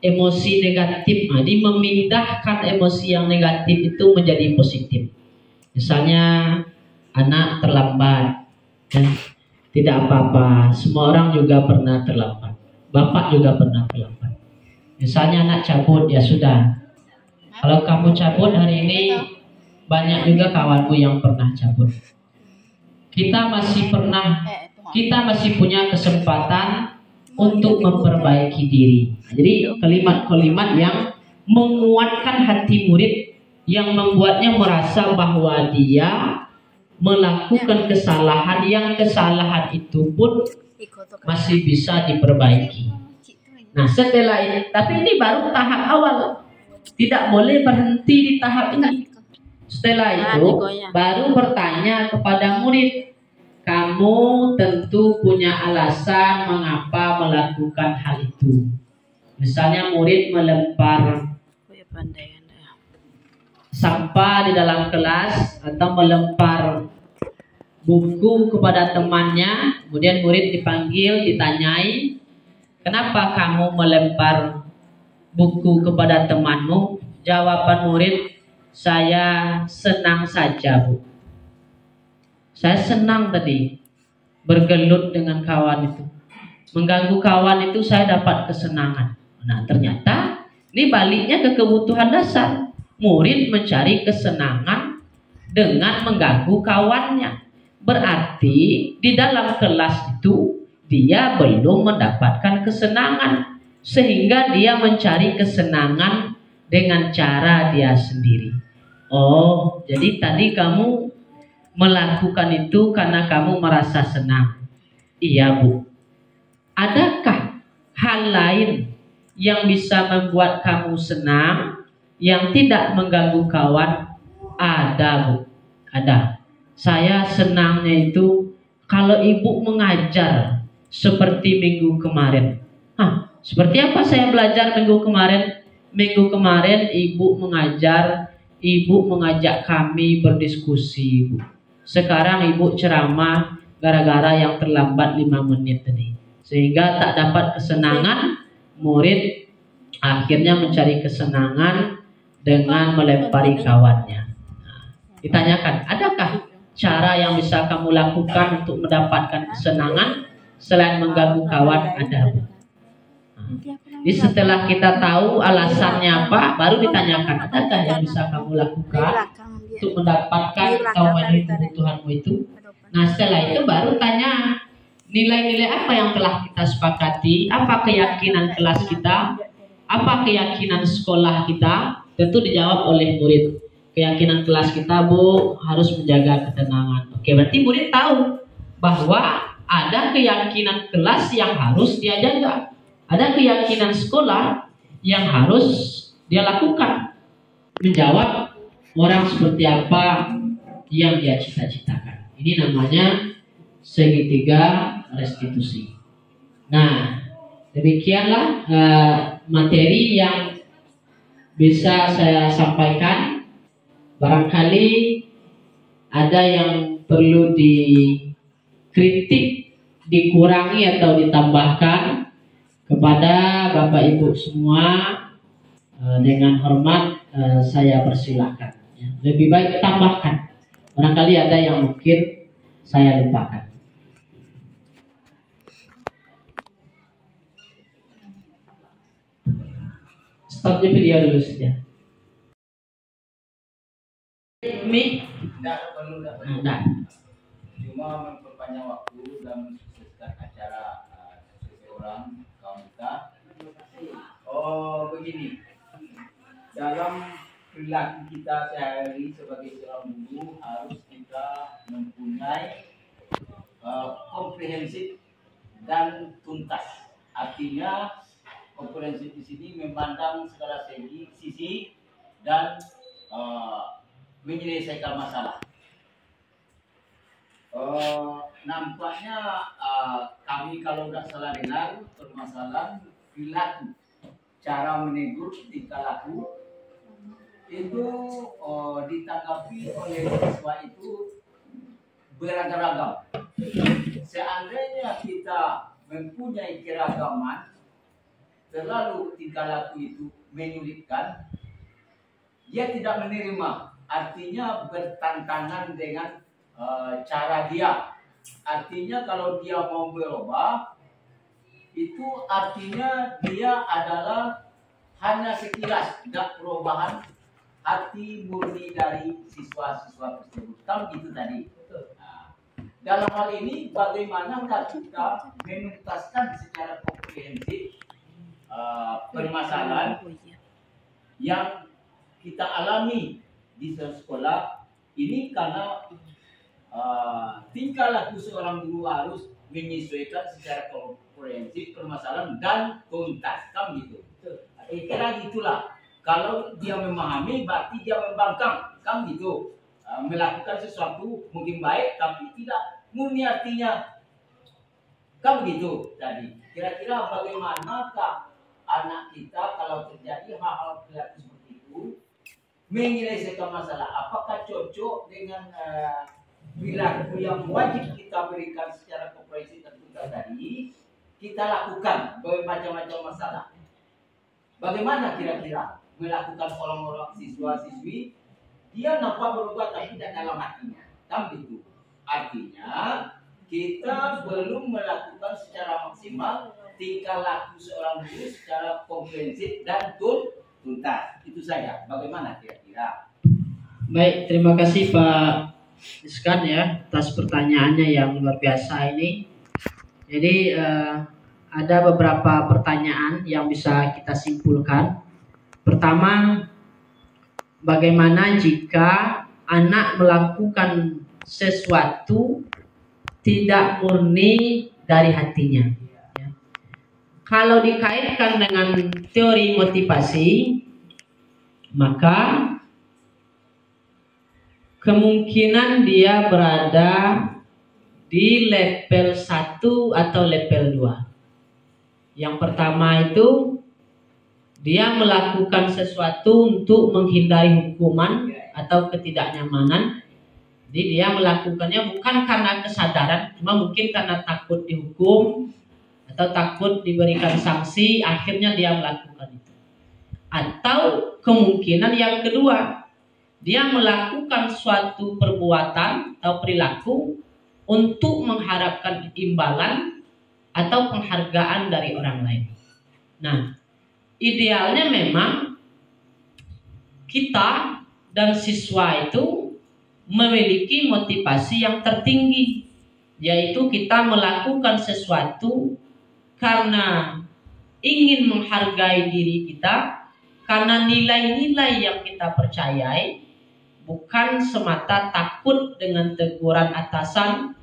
emosi negatif. Jadi memindahkan emosi yang negatif itu menjadi positif. Misalnya anak terlambat, tidak apa-apa, semua orang juga pernah terlambat, bapak juga pernah terlambat. Misalnya anak cabut, ya sudah, kalau kamu cabut hari ini, banyak juga kawanmu yang pernah cabut. Kita masih punya kesempatan untuk memperbaiki diri. Jadi kalimat-kalimat yang menguatkan hati murid, yang membuatnya merasa bahwa dia melakukan kesalahan, yang kesalahan itu pun masih bisa diperbaiki. Nah, setelah ini, tapi ini baru tahap awal, tidak boleh berhenti di tahap ini. Setelah itu baru bertanya kepada murid, kamu tentu punya alasan mengapa melakukan hal itu. Misalnya murid melempar sampah di dalam kelas atau melempar buku kepada temannya, kemudian murid dipanggil, ditanyai, kenapa kamu melempar buku kepada temanmu? Jawaban murid, saya senang saja, Bu. Saya senang tadi bergelut dengan kawan itu. Mengganggu kawan itu saya dapat kesenangan. Nah, ternyata ini baliknya ke kebutuhan dasar. Murid mencari kesenangan dengan mengganggu kawannya. Berarti di dalam kelas itu dia belum mendapatkan kesenangan, sehingga dia mencari kesenangan dengan cara dia sendiri. Oh, jadi tadi kamu melakukan itu karena kamu merasa senang. Iya, Bu. Adakah hal lain yang bisa membuat kamu senang, yang tidak mengganggu kawan? Ada, Bu. Ada. Saya senangnya itu kalau ibu mengajar seperti minggu kemarin. Seperti apa saya belajar minggu kemarin? Minggu kemarin ibu mengajar, ibu mengajak kami berdiskusi, Bu. Sekarang ibu ceramah gara-gara yang terlambat 5 menit tadi, sehingga tak dapat kesenangan. Murid akhirnya mencari kesenangan dengan melempari kawannya. Ditanyakan, adakah cara yang bisa kamu lakukan untuk mendapatkan kesenangan selain mengganggu kawan? Ada. Jadi setelah kita tahu alasannya apa, baru ditanyakan, adakah yang bisa kamu lakukan untuk mendapatkan atau memenuhi kebutuhanmu itu? Nah, setelah itu baru tanya, nilai-nilai apa yang telah kita sepakati, apa keyakinan kelas kita, apa keyakinan sekolah kita. Tentu dijawab oleh murid, keyakinan kelas kita, Bu, harus menjaga ketenangan. Oke, berarti murid tahu bahwa ada keyakinan kelas yang harus dia jaga, ada keyakinan sekolah yang harus dia lakukan. Menjawab orang seperti apa yang dia cita-citakan. Ini namanya segitiga restitusi. Nah, demikianlah materi yang bisa saya sampaikan. Barangkali ada yang perlu dikritik, dikurangi atau ditambahkan, kepada Bapak Ibu semua dengan hormat saya persilahkan. Lebih baik tambahkan. Barangkali ada yang mungkin saya lupakan. Stop di video dulu saja. Tidak perlu. Cuma memperpanjang waktu dan mensukseskan acara seseorang kaum kita. Oh, begini. Dalam perilaku kita sehari sebagai seorang guru harus kita mempunyai komprehensif dan tuntas. Artinya komprehensif di sini memandang segala sisi dan menyelesaikan masalah. Nampaknya kami kalau tidak salah dengar permasalahan perilaku, cara menegur, tingkah laku itu ditanggapi oleh siswa itu beragam-ragam. Seandainya kita mempunyai keragaman, terlalu tingkah laku itu menyulitkan, dia tidak menerima. Artinya bertentangan dengan cara dia. Artinya kalau dia mau berubah, itu artinya dia adalah hanya sekilas, tidak perubahan hati murni dari siswa-siswa tersebut. Kan gitu tadi. Nah, dalam hal ini bagaimana kita menuntaskan secara komprehensif permasalahan yang kita alami di sekolah ini, karena tingkah laku seorang guru harus menyesuaikan secara komprehensif permasalahan dan tuntas, kan gitu. Kira gitulah. Kalau dia memahami, berarti dia membangkang, kan gitu. Melakukan sesuatu mungkin baik, tapi tidak murni artinya, kan begitu tadi. Kira-kira bagaimanakah anak kita kalau terjadi hal-hal perilaku seperti itu menyelesaikan masalah? Apakah cocok dengan perilaku yang wajib kita berikan secara komprehensif dan tuntas tadi? Kita lakukan bermacam-macam masalah. Bagaimana kira-kira melakukan orang-orang siswa-siswi? Dia nampak berubah tapi tidak dalam hatinya, kan begitu. Artinya kita belum melakukan secara maksimal tingkah laku seorang guru secara komprehensif dan tuntas. Itu saja. Bagaimana kira-kira? Baik, terima kasih Pak Iskan ya atas pertanyaannya yang luar biasa ini. Jadi ada beberapa pertanyaan yang bisa kita simpulkan. Pertama, bagaimana jika anak melakukan sesuatu tidak murni dari hatinya? Ya. Kalau dikaitkan dengan teori motivasi, maka kemungkinan dia berada di level 1 atau level 2. Yang pertama itu dia melakukan sesuatu untuk menghindari hukuman atau ketidaknyamanan. Jadi dia melakukannya bukan karena kesadaran, cuma mungkin karena takut dihukum atau takut diberikan sanksi, akhirnya dia melakukan itu. Atau kemungkinan yang kedua, dia melakukan suatu perbuatan atau perilaku untuk mengharapkan imbalan atau penghargaan dari orang lain. Nah, idealnya memang kita dan siswa itu memiliki motivasi yang tertinggi, yaitu kita melakukan sesuatu karena ingin menghargai diri kita, karena nilai-nilai yang kita percayai, bukan semata takut dengan teguran atasan,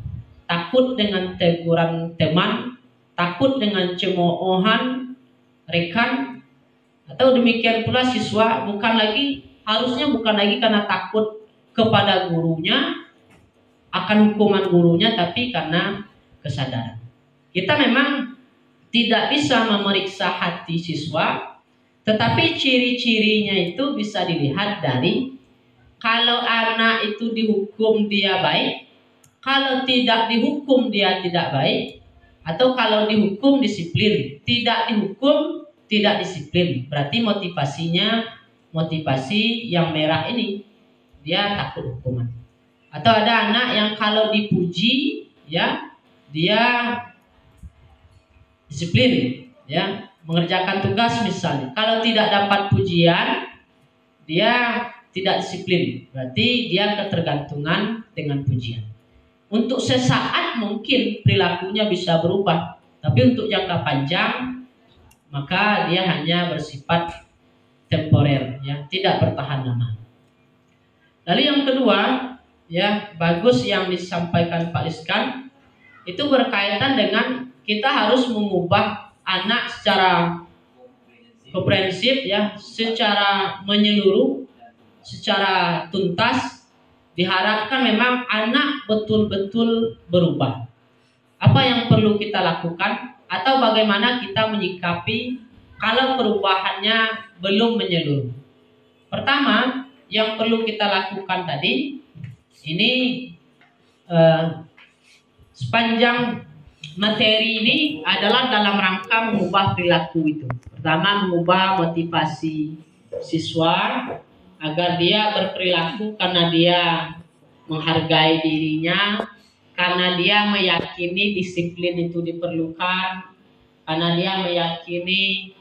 takut dengan teguran teman, takut dengan cemoohan rekan, atau demikian pula siswa harusnya bukan lagi karena takut kepada gurunya, akan hukuman gurunya, tapi karena kesadaran. Kita memang tidak bisa memeriksa hati siswa, tetapi ciri-cirinya itu bisa dilihat dari kalau anak itu dihukum dia baik, kalau tidak dihukum dia tidak baik, atau kalau dihukum disiplin, tidak dihukum tidak disiplin. Berarti motivasi yang merah ini, dia takut hukuman. Atau ada anak yang kalau dipuji, ya dia disiplin, ya mengerjakan tugas misalnya. Kalau tidak dapat pujian, dia tidak disiplin. Berarti dia ketergantungan dengan pujian. Untuk sesaat mungkin perilakunya bisa berubah, tapi untuk jangka panjang maka dia hanya bersifat temporer, ya tidak bertahan lama. Lalu yang kedua, ya bagus yang disampaikan Pak Iskan, itu berkaitan dengan kita harus mengubah anak secara komprehensif ya, secara menyeluruh, secara tuntas. Diharapkan memang anak betul-betul berubah. Apa yang perlu kita lakukan atau bagaimana kita menyikapi kalau perubahannya belum menyeluruh? Pertama, yang perlu kita lakukan tadi ini sepanjang materi ini adalah dalam rangka mengubah perilaku itu. Pertama, mengubah motivasi siswa agar dia berperilaku karena dia menghargai dirinya, karena dia meyakini disiplin itu diperlukan, karena dia meyakini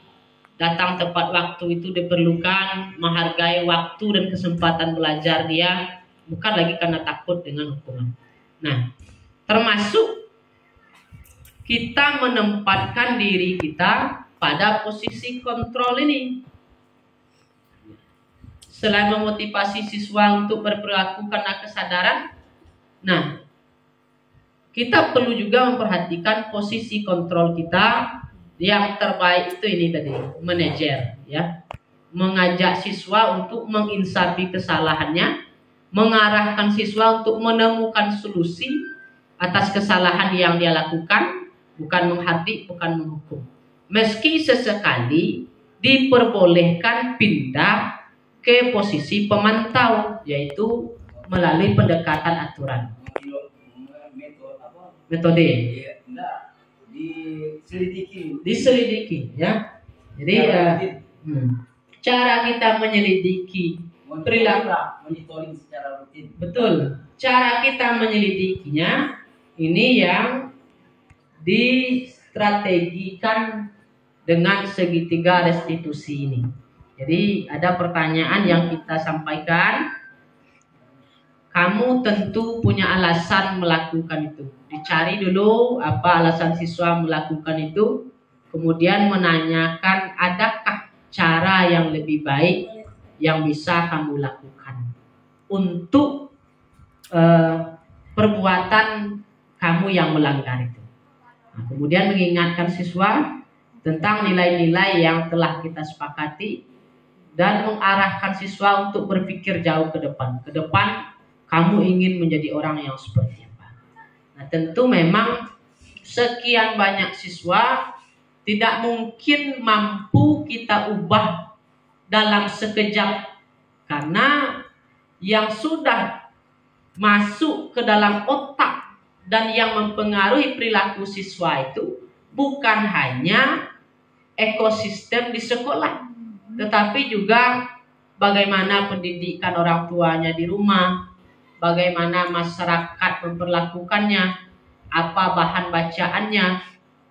datang tepat waktu itu diperlukan, menghargai waktu dan kesempatan belajar dia, bukan lagi karena takut dengan hukuman. Nah, termasuk kita menempatkan diri kita pada posisi kontrol ini. Selain memotivasi siswa untuk berperilaku karena kesadaran, nah, kita perlu juga memperhatikan posisi kontrol kita. Yang terbaik itu ini tadi, manajer ya, mengajak siswa untuk menginsafi kesalahannya, mengarahkan siswa untuk menemukan solusi atas kesalahan yang dia lakukan, bukan menghardik, bukan menghukum. Meski sesekali diperbolehkan pindah ke posisi pemantau, yaitu melalui pendekatan aturan. Metode. Diselidiki ya. Jadi cara kita menyelidiki perilaku, monitoring secara rutin. betul. Cara kita menyelidikinya ini yang distrategikan dengan segitiga restitusi ini. Jadi ada pertanyaan yang kita sampaikan. Kamu tentu punya alasan melakukan itu. Dicari dulu apa alasan siswa melakukan itu. Kemudian menanyakan adakah cara yang lebih baik yang bisa kamu lakukan untuk perbuatan kamu yang melanggar itu. Nah, kemudian mengingatkan siswa tentang nilai-nilai yang telah kita sepakati dan mengarahkan siswa untuk berpikir jauh ke depan. Ke depan kamu ingin menjadi orang yang seperti apa? Nah, tentu memang sekian banyak siswa tidak mungkin mampu kita ubah dalam sekejap, karena yang sudah masuk ke dalam otak dan yang mempengaruhi perilaku siswa itu bukan hanya ekosistem di sekolah, tetapi juga bagaimana pendidikan orang tuanya di rumah, bagaimana masyarakat memperlakukannya, apa bahan bacaannya,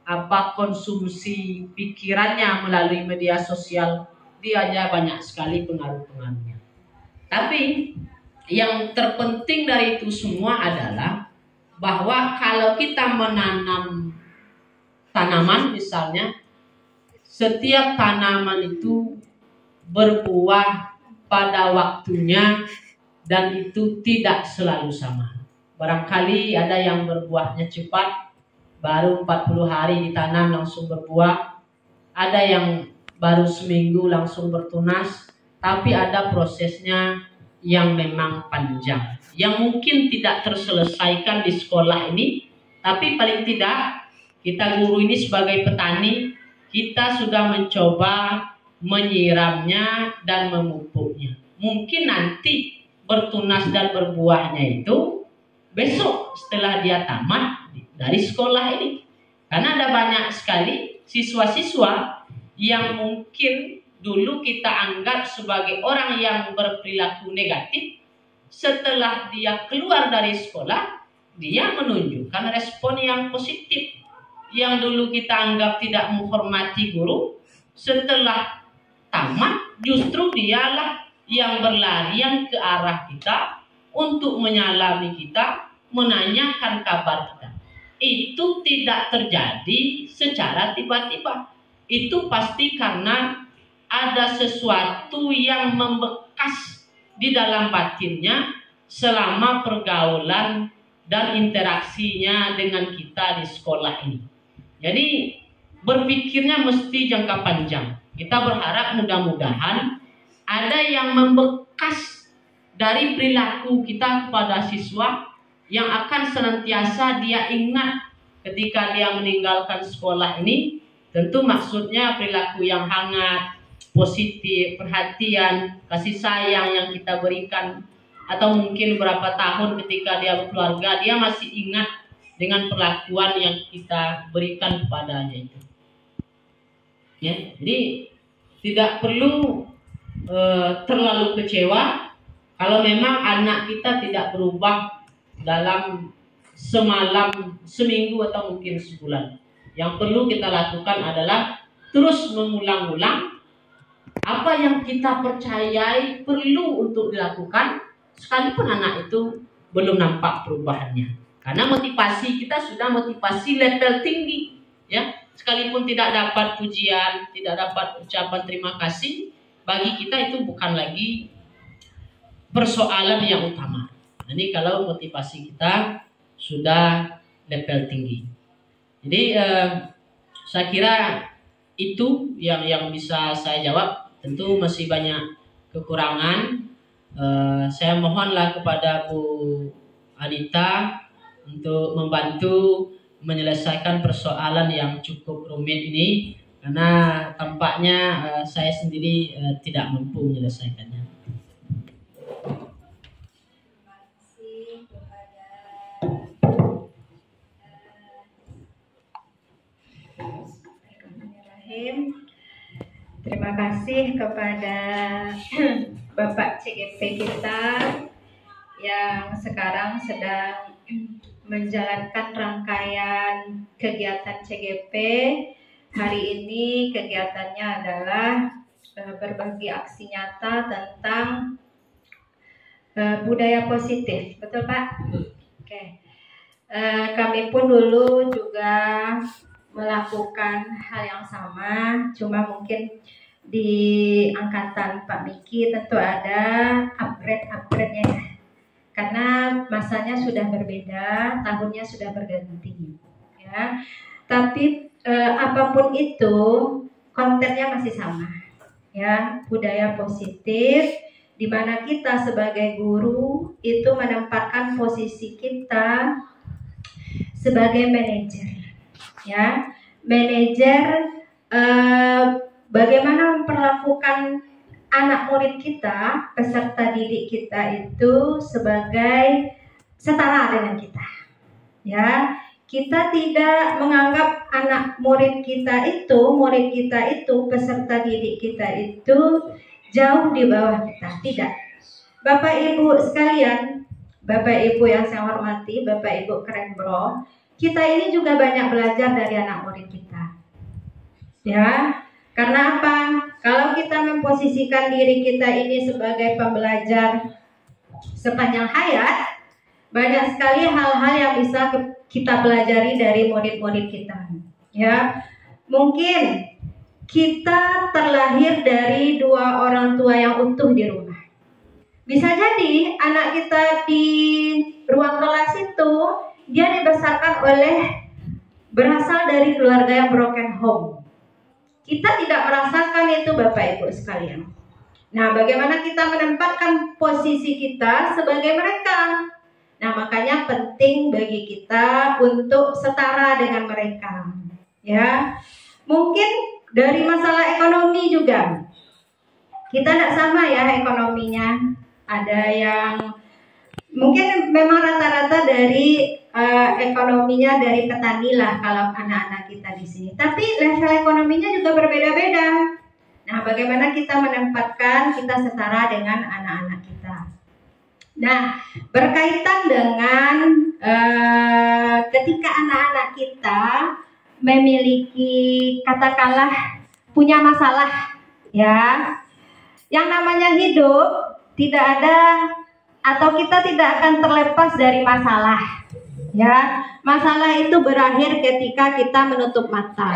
apa konsumsi pikirannya melalui media sosial. Dia aja banyak sekali pengaruh-pengaruhnya. Tapi yang terpenting dari itu semua adalah bahwa kalau kita menanam tanaman misalnya, setiap tanaman itu berbuah pada waktunya dan itu tidak selalu sama. Barangkali ada yang berbuahnya cepat, baru 40 hari ditanam langsung berbuah. Ada yang baru seminggu langsung bertunas, tapi ada prosesnya yang memang panjang, yang mungkin tidak terselesaikan di sekolah ini, tapi paling tidak kita guru ini sebagai petani, kita sudah mencoba menyiramnya dan memupuknya. Mungkin nanti bertunas dan berbuahnya itu besok setelah dia tamat dari sekolah ini. Karena ada banyak sekali siswa-siswa yang mungkin dulu kita anggap sebagai orang yang berperilaku negatif, setelah dia keluar dari sekolah, dia menunjukkan respon yang positif. Yang dulu kita anggap tidak menghormati guru, setelah tamat justru dialah yang berlarian ke arah kita untuk menyalami kita, menanyakan kabar kita. Itu tidak terjadi secara tiba-tiba. Itu pasti karena ada sesuatu yang membekas di dalam batinnya selama pergaulan dan interaksinya dengan kita di sekolah ini. Jadi berpikirnya mesti jangka panjang. Kita berharap mudah-mudahan ada yang membekas dari perilaku kita kepada siswa yang akan senantiasa dia ingat ketika dia meninggalkan sekolah ini. Tentu maksudnya perilaku yang hangat, positif, perhatian, kasih sayang yang kita berikan. Atau mungkin beberapa tahun ketika dia berkeluarga, dia masih ingat dengan perlakuan yang kita berikan kepadanya itu. Ya, jadi tidak perlu terlalu kecewa kalau memang anak kita tidak berubah dalam semalam, seminggu atau mungkin sebulan. Yang perlu kita lakukan adalah terus mengulang-ulang apa yang kita percayai perlu untuk dilakukan, sekalipun anak itu belum nampak perubahannya. Karena motivasi kita sudah motivasi level tinggi, ya. Sekalipun tidak dapat pujian, tidak dapat ucapan terima kasih, bagi kita itu bukan lagi persoalan yang utama. Ini kalau motivasi kita sudah level tinggi. Jadi saya kira itu yang bisa saya jawab. Tentu masih banyak kekurangan. Saya mohonlah kepada Bu Anita untuk membantu menyelesaikan persoalan yang cukup rumit ini, karena tampaknya saya sendiri tidak mampu menyelesaikannya. Terima kasih kepada Bapak CGP kita yang sekarang sedang menjalankan rangkaian kegiatan CGP. Hari ini kegiatannya adalah berbagi aksi nyata tentang budaya positif. Betul Pak? Oke. Kami pun dulu juga melakukan hal yang sama, cuma mungkin di angkatan Pak Miki tentu ada upgrade-nya ya. Karena masanya sudah berbeda, tahunnya sudah berganti ya. Tapi apapun itu kontennya masih sama ya, budaya positif, di mana kita sebagai guru itu menempatkan posisi kita sebagai manajer ya, manajer bagaimana memperlakukan anak murid kita, peserta didik kita itu sebagai setara dengan kita ya. Kita tidak menganggap anak murid kita itu, peserta didik kita itu jauh di bawah kita, tidak. Bapak Ibu sekalian, Bapak Ibu yang saya hormati, Bapak Ibu keren bro, kita ini juga banyak belajar dari anak murid kita ya. Karena apa? Kalau kita memposisikan diri kita ini sebagai pembelajar sepanjang hayat, banyak sekali hal-hal yang bisa kita pelajari dari murid-murid kita ya. Mungkin kita terlahir dari dua orang tua yang utuh di rumah. Bisa jadi anak kita di ruang kelas itu dia dibesarkan berasal dari keluarga yang broken home. Kita tidak merasakan itu Bapak Ibu sekalian. Nah, bagaimana kita menempatkan posisi kita sebagai mereka? Nah, makanya penting bagi kita untuk setara dengan mereka. Ya, mungkin dari masalah ekonomi juga kita tidak sama ya ekonominya. Ada yang mungkin memang rata-rata dari ekonominya dari petani lah kalau anak-anak kita di sini. Tapi level ekonominya juga berbeda-beda. Nah, bagaimana kita menempatkan kita setara dengan anak-anak kita? Nah, berkaitan dengan ketika anak-anak kita memiliki katakanlah punya masalah ya. Yang namanya hidup tidak ada atau kita tidak akan terlepas dari masalah ya. Masalah itu berakhir ketika kita menutup mata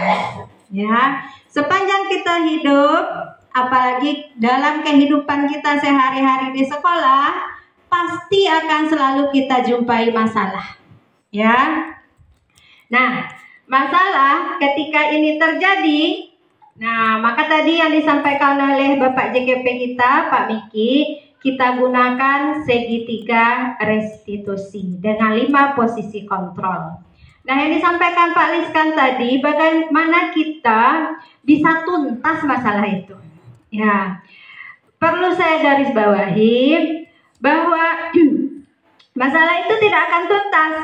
ya. Sepanjang kita hidup, apalagi dalam kehidupan kita sehari-hari di sekolah, pasti akan selalu kita jumpai masalah Ya. Nah, masalah ketika ini terjadi, nah maka tadi yang disampaikan oleh Bapak JKP kita, Pak Miki, kita gunakan segitiga restitusi dengan 5 posisi kontrol. Nah, yang disampaikan Pak Liskan tadi, bagaimana kita bisa tuntas masalah itu. Ya, perlu saya garis bawahi bahwa masalah itu tidak akan tuntas.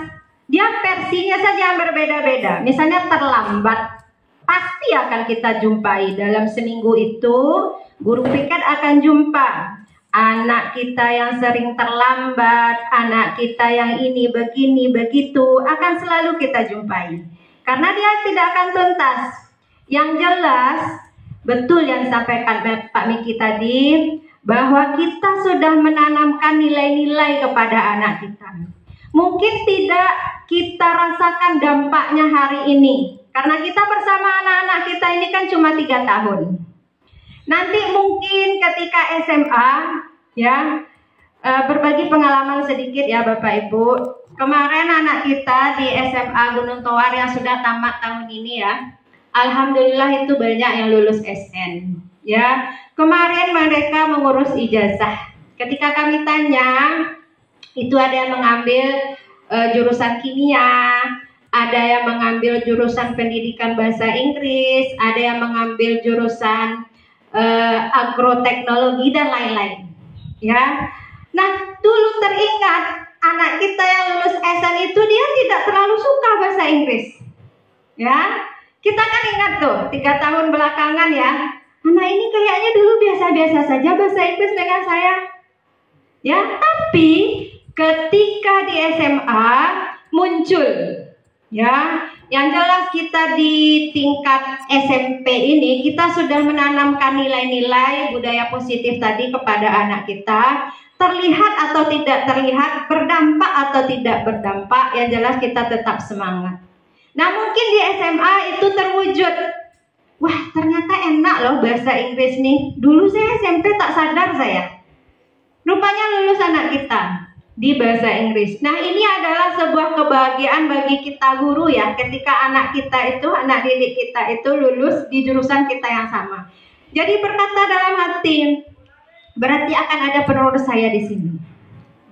Dia versinya saja yang berbeda-beda. Misalnya terlambat, pasti akan kita jumpai dalam seminggu itu. Guru piket akan jumpa anak kita yang sering terlambat, anak kita yang ini begini begitu, akan selalu kita jumpai. Karena dia tidak akan tuntas. Yang jelas, betul yang disampaikan Pak Miki tadi, bahwa kita sudah menanamkan nilai-nilai kepada anak kita. Mungkin tidak kita rasakan dampaknya hari ini, karena kita bersama anak-anak kita ini kan cuma 3 tahun. Nanti mungkin ketika SMA, ya, berbagi pengalaman sedikit ya Bapak Ibu. Kemarin anak kita di SMA Gunung Towar yang sudah tamat tahun ini ya, alhamdulillah itu banyak yang lulus SN. Ya, kemarin mereka mengurus ijazah. Ketika kami tanya, itu ada yang mengambil jurusan kimia, ada yang mengambil jurusan pendidikan bahasa Inggris, ada yang mengambil jurusan agroteknologi dan lain-lain. Ya, nah dulu teringat anak kita yang lulus SN itu dia tidak terlalu suka bahasa Inggris. Ya, kita kan ingat tuh 3 tahun belakangan ya, anak ini kayaknya dulu biasa-biasa saja bahasa Inggris dengan saya. Ya, tapi ketika di SMA muncul, ya, yang jelas kita di tingkat SMP ini kita sudah menanamkan nilai-nilai budaya positif tadi kepada anak kita. Terlihat atau tidak terlihat, berdampak atau tidak berdampak, yang jelas kita tetap semangat. Nah, mungkin di SMA itu terwujud, wah ternyata enak loh bahasa Inggris nih. Dulu saya SMP tak sadar saya. Rupanya lulus anak kita di bahasa Inggris. Nah, ini adalah sebuah kebahagiaan bagi kita guru ya, ketika anak kita itu, anak didik kita itu lulus di jurusan kita yang sama. Jadi berkata dalam hati, berarti akan ada penerus saya di sini.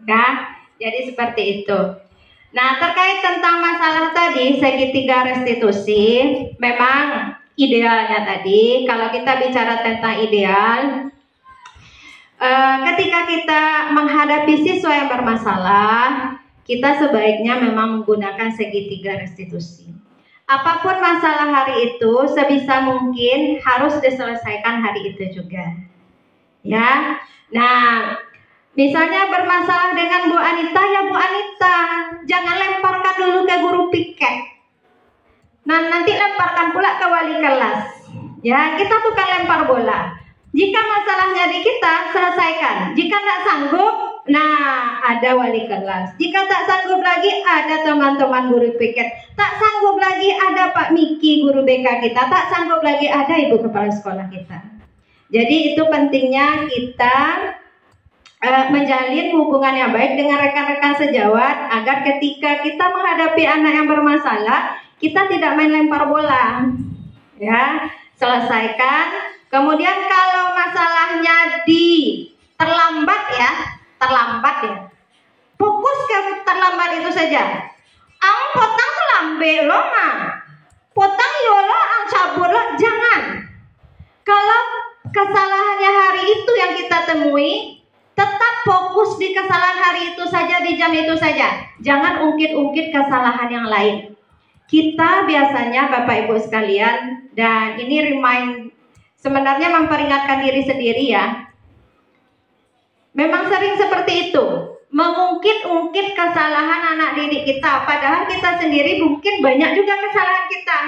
Ya, jadi seperti itu. Nah, terkait tentang masalah tadi segitiga restitusi, memang idealnya tadi, kalau kita bicara tentang ideal, ketika kita menghadapi siswa yang bermasalah, kita sebaiknya memang menggunakan segitiga restitusi. Apapun masalah hari itu, sebisa mungkin harus diselesaikan hari itu juga. Ya, nah, misalnya bermasalah dengan Bu Anita, ya Bu Anita, jangan lemparkan dulu ke guru piket. Nah, nanti lemparkan pula ke wali kelas. Ya, kita bukan lempar bola. Jika masalahnya di kita, selesaikan. Jika tak sanggup, nah ada wali kelas. Jika tak sanggup lagi, ada teman-teman guru piket. Tak sanggup lagi, ada Pak Miki, guru BK kita. Tak sanggup lagi, ada Ibu Kepala Sekolah kita. Jadi itu pentingnya kita menjalin hubungan yang baik dengan rekan-rekan sejawat, agar ketika kita menghadapi anak yang bermasalah, kita tidak main lempar bola. Ya, selesaikan. Kemudian kalau masalahnya terlambat ya, fokus ke terlambat itu saja. Ang potang lambe lo mah, potang yolo ang cabut lo, jangan. Kalau kesalahannya hari itu yang kita temui, tetap fokus di kesalahan hari itu saja, di jam itu saja. Jangan ungkit-ungkit kesalahan yang lain. Kita biasanya Bapak Ibu sekalian, dan ini sebenarnya memperingatkan diri sendiri ya. Memang sering seperti itu, mengungkit-ungkit kesalahan anak didik kita, padahal kita sendiri mungkin banyak juga kesalahan kita.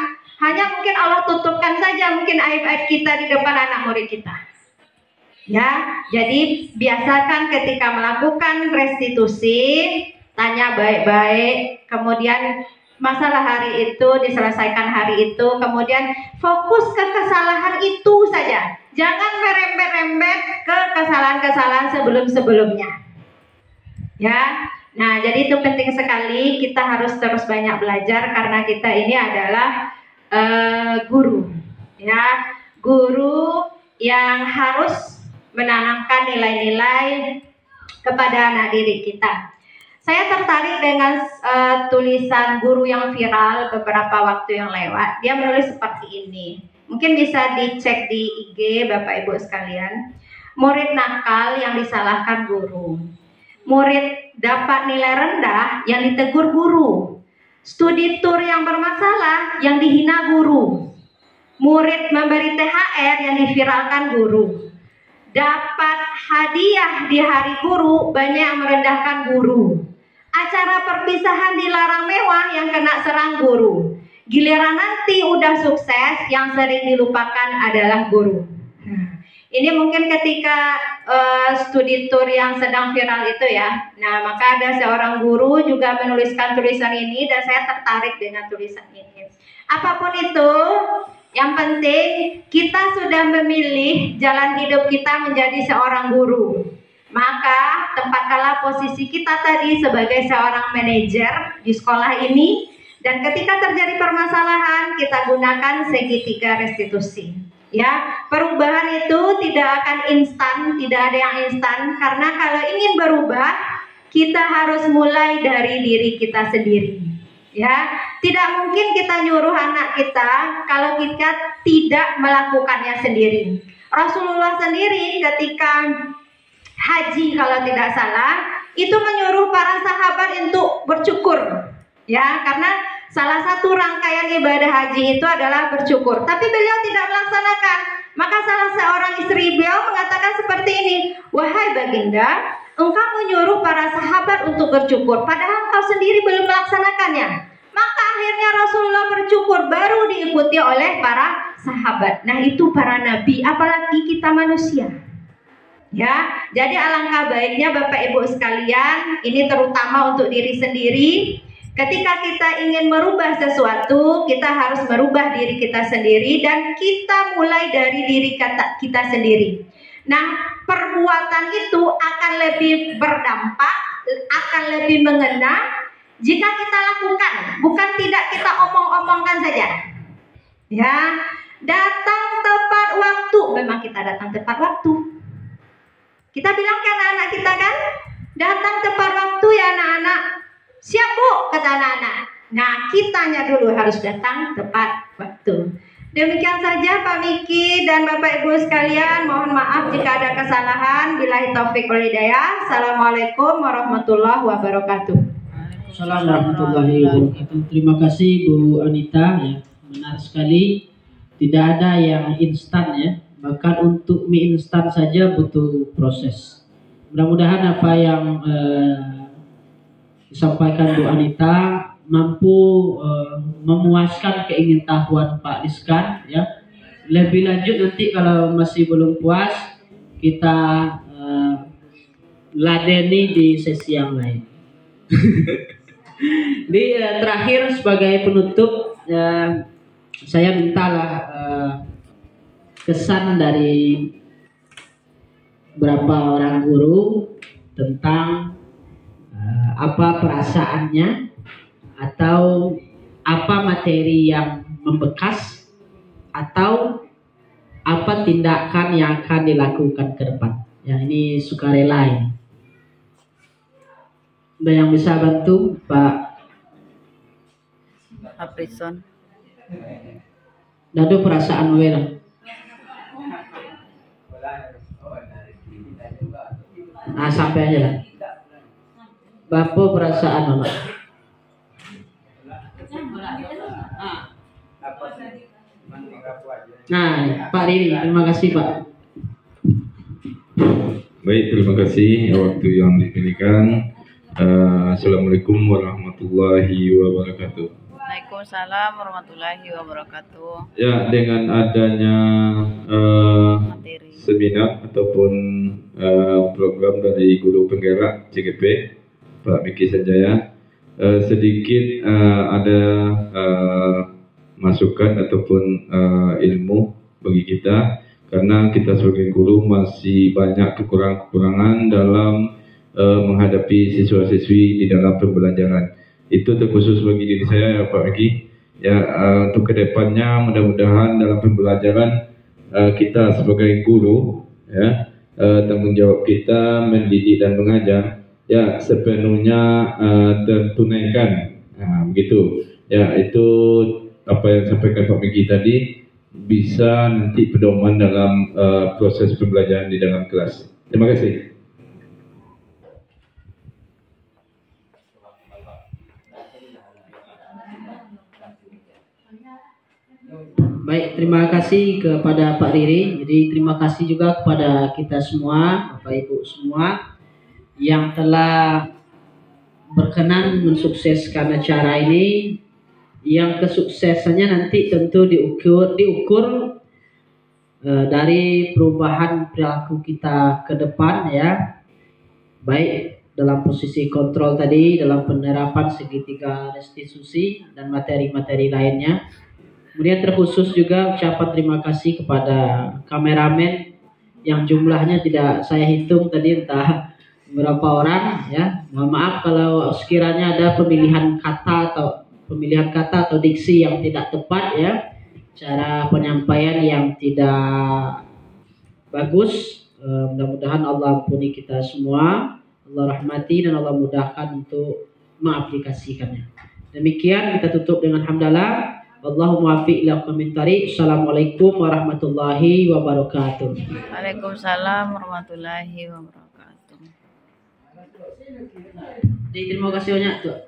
Hanya mungkin Allah tutupkan saja mungkin aib-aib kita di depan anak murid kita. Ya, jadi biasakan ketika melakukan restitusi, tanya baik-baik, kemudian masalah hari itu diselesaikan hari itu, kemudian fokus ke kesalahan itu saja. Jangan merembet-rembet ke kesalahan-kesalahan sebelum-sebelumnya. Ya, Nah, jadi itu penting sekali, kita harus terus banyak belajar karena kita ini adalah guru, ya, guru yang harus menanamkan nilai-nilai kepada anak didik kita. Saya tertarik dengan tulisan guru yang viral beberapa waktu yang lewat. Dia menulis seperti ini. Mungkin bisa dicek di IG Bapak Ibu sekalian. Murid nakal yang disalahkan guru. Murid dapat nilai rendah yang ditegur guru. Studi tur yang bermasalah yang dihina guru. Murid memberi THR yang diviralkan guru. Dapat hadiah di hari guru, banyak yang merendahkan guru. Acara perpisahan dilarang mewah yang kena serang guru. Giliran nanti udah sukses, yang sering dilupakan adalah guru. Ini mungkin ketika studi tur yang sedang viral itu ya. Nah, maka ada seorang guru juga menuliskan tulisan ini dan saya tertarik dengan tulisan ini. Apapun itu, yang penting kita sudah memilih jalan hidup kita menjadi seorang guru. Maka tempatkanlah posisi kita tadi sebagai seorang manajer di sekolah ini, dan ketika terjadi permasalahan kita gunakan segitiga restitusi. Ya, perubahan itu tidak akan instan, tidak ada yang instan, karena kalau ingin berubah kita harus mulai dari diri kita sendiri. Ya, tidak mungkin kita nyuruh anak kita kalau kita tidak melakukannya sendiri. Rasulullah sendiri ketika haji kalau tidak salah itu menyuruh para sahabat untuk bersyukur, ya, karena salah satu rangkaian ibadah haji itu adalah bersyukur. Tapi beliau tidak melaksanakan. Maka salah seorang istri beliau mengatakan seperti ini, "Wahai baginda, engkau menyuruh para sahabat untuk bersyukur, padahal engkau sendiri belum melaksanakannya." Maka akhirnya Rasulullah bersyukur, baru diikuti oleh para sahabat. Nah, itu para nabi, apalagi kita manusia. Ya, jadi alangkah baiknya Bapak Ibu sekalian, ini terutama untuk diri sendiri. Ketika kita ingin merubah sesuatu, kita harus merubah diri kita sendiri dan kita mulai dari diri kita sendiri. Nah, perbuatan itu akan lebih berdampak, akan lebih mengena jika kita lakukan, bukan tidak kita omong-omongkan saja. Ya, datang tepat waktu, memang kita datang tepat waktu. Kita bilang ke anak-anak kita kan, datang tepat waktu ya anak-anak. Siap Bu, kata anak-anak. Nah, kitanya dulu harus datang tepat waktu. Demikian saja Pak Miki dan Bapak Ibu sekalian. Mohon maaf jika ada kesalahan. Billahi taufik wal hidayah. Assalamualaikum warahmatullahi wabarakatuh. Assalamualaikum warahmatullahi wabarakatuh. Terima kasih Bu Anita, ya, benar sekali. Tidak ada yang instan ya. Bahkan untuk mie instan saja butuh proses. Mudah-mudahan apa yang disampaikan Bu Anita mampu memuaskan keingintahuan Pak Liskan ya. Lebih lanjut nanti kalau masih belum puas kita ladeni di sesi yang lain. Di terakhir sebagai penutup saya mintalah kesan dari beberapa orang guru tentang apa perasaannya atau apa materi yang membekas atau apa tindakan yang akan dilakukan ke depan. Ya, ini sukarela ini. Ada yang bisa bantu Pak Aprison? Dado perasaan wela. Nah, sampai aja lah. Bapak perasaan mama. Nah, Pak Riri, terima kasih Pak. Baik, terima kasih waktu yang diberikan. Assalamualaikum warahmatullahi wabarakatuh. Waalaikumsalam warahmatullahi wabarakatuh. Ya, dengan adanya seminar ataupun program dari Guru Penggerak CGP Pak Miki Sanjaya, sedikit ada masukan ataupun ilmu bagi kita, karena kita sebagai guru masih banyak kekurangan dalam menghadapi siswa-siswi di dalam pembelajaran. Itu terkhusus bagi diri saya ya Pak Miki. Ya, untuk kedepannya mudah-mudahan dalam pembelajaran kita sebagai guru, ya, tanggung jawab kita mendidik dan mengajar ya sepenuhnya tertunaikan. Begitu. Ya, itu apa yang disampaikan Pak Miki tadi bisa nanti pedoman dalam proses pembelajaran di dalam kelas. Terima kasih. Baik, terima kasih kepada Pak Riri. Jadi terima kasih juga kepada kita semua, Bapak Ibu semua yang telah berkenan mensukseskan acara ini. Yang kesuksesannya nanti tentu diukur dari perubahan perilaku kita ke depan ya. Baik dalam posisi kontrol tadi, dalam penerapan segitiga restitusi dan materi-materi lainnya. Kemudian terkhusus juga ucapan terima kasih kepada kameramen yang jumlahnya tidak saya hitung tadi entah berapa orang ya. Mohon maaf kalau sekiranya ada pemilihan kata atau diksi yang tidak tepat ya. Cara penyampaian yang tidak bagus. Mudah-mudahan Allah ampuni kita semua, Allah rahmati dan Allah mudahkan untuk mengaplikasikannya. Demikian kita tutup dengan hamdalah. Allahumma waffiq ila komentari. Assalamualaikum warahmatullahi wabarakatuh. Waalaikumsalam warahmatullahi wabarakatuh. Jadi terima kasih banyak tuh.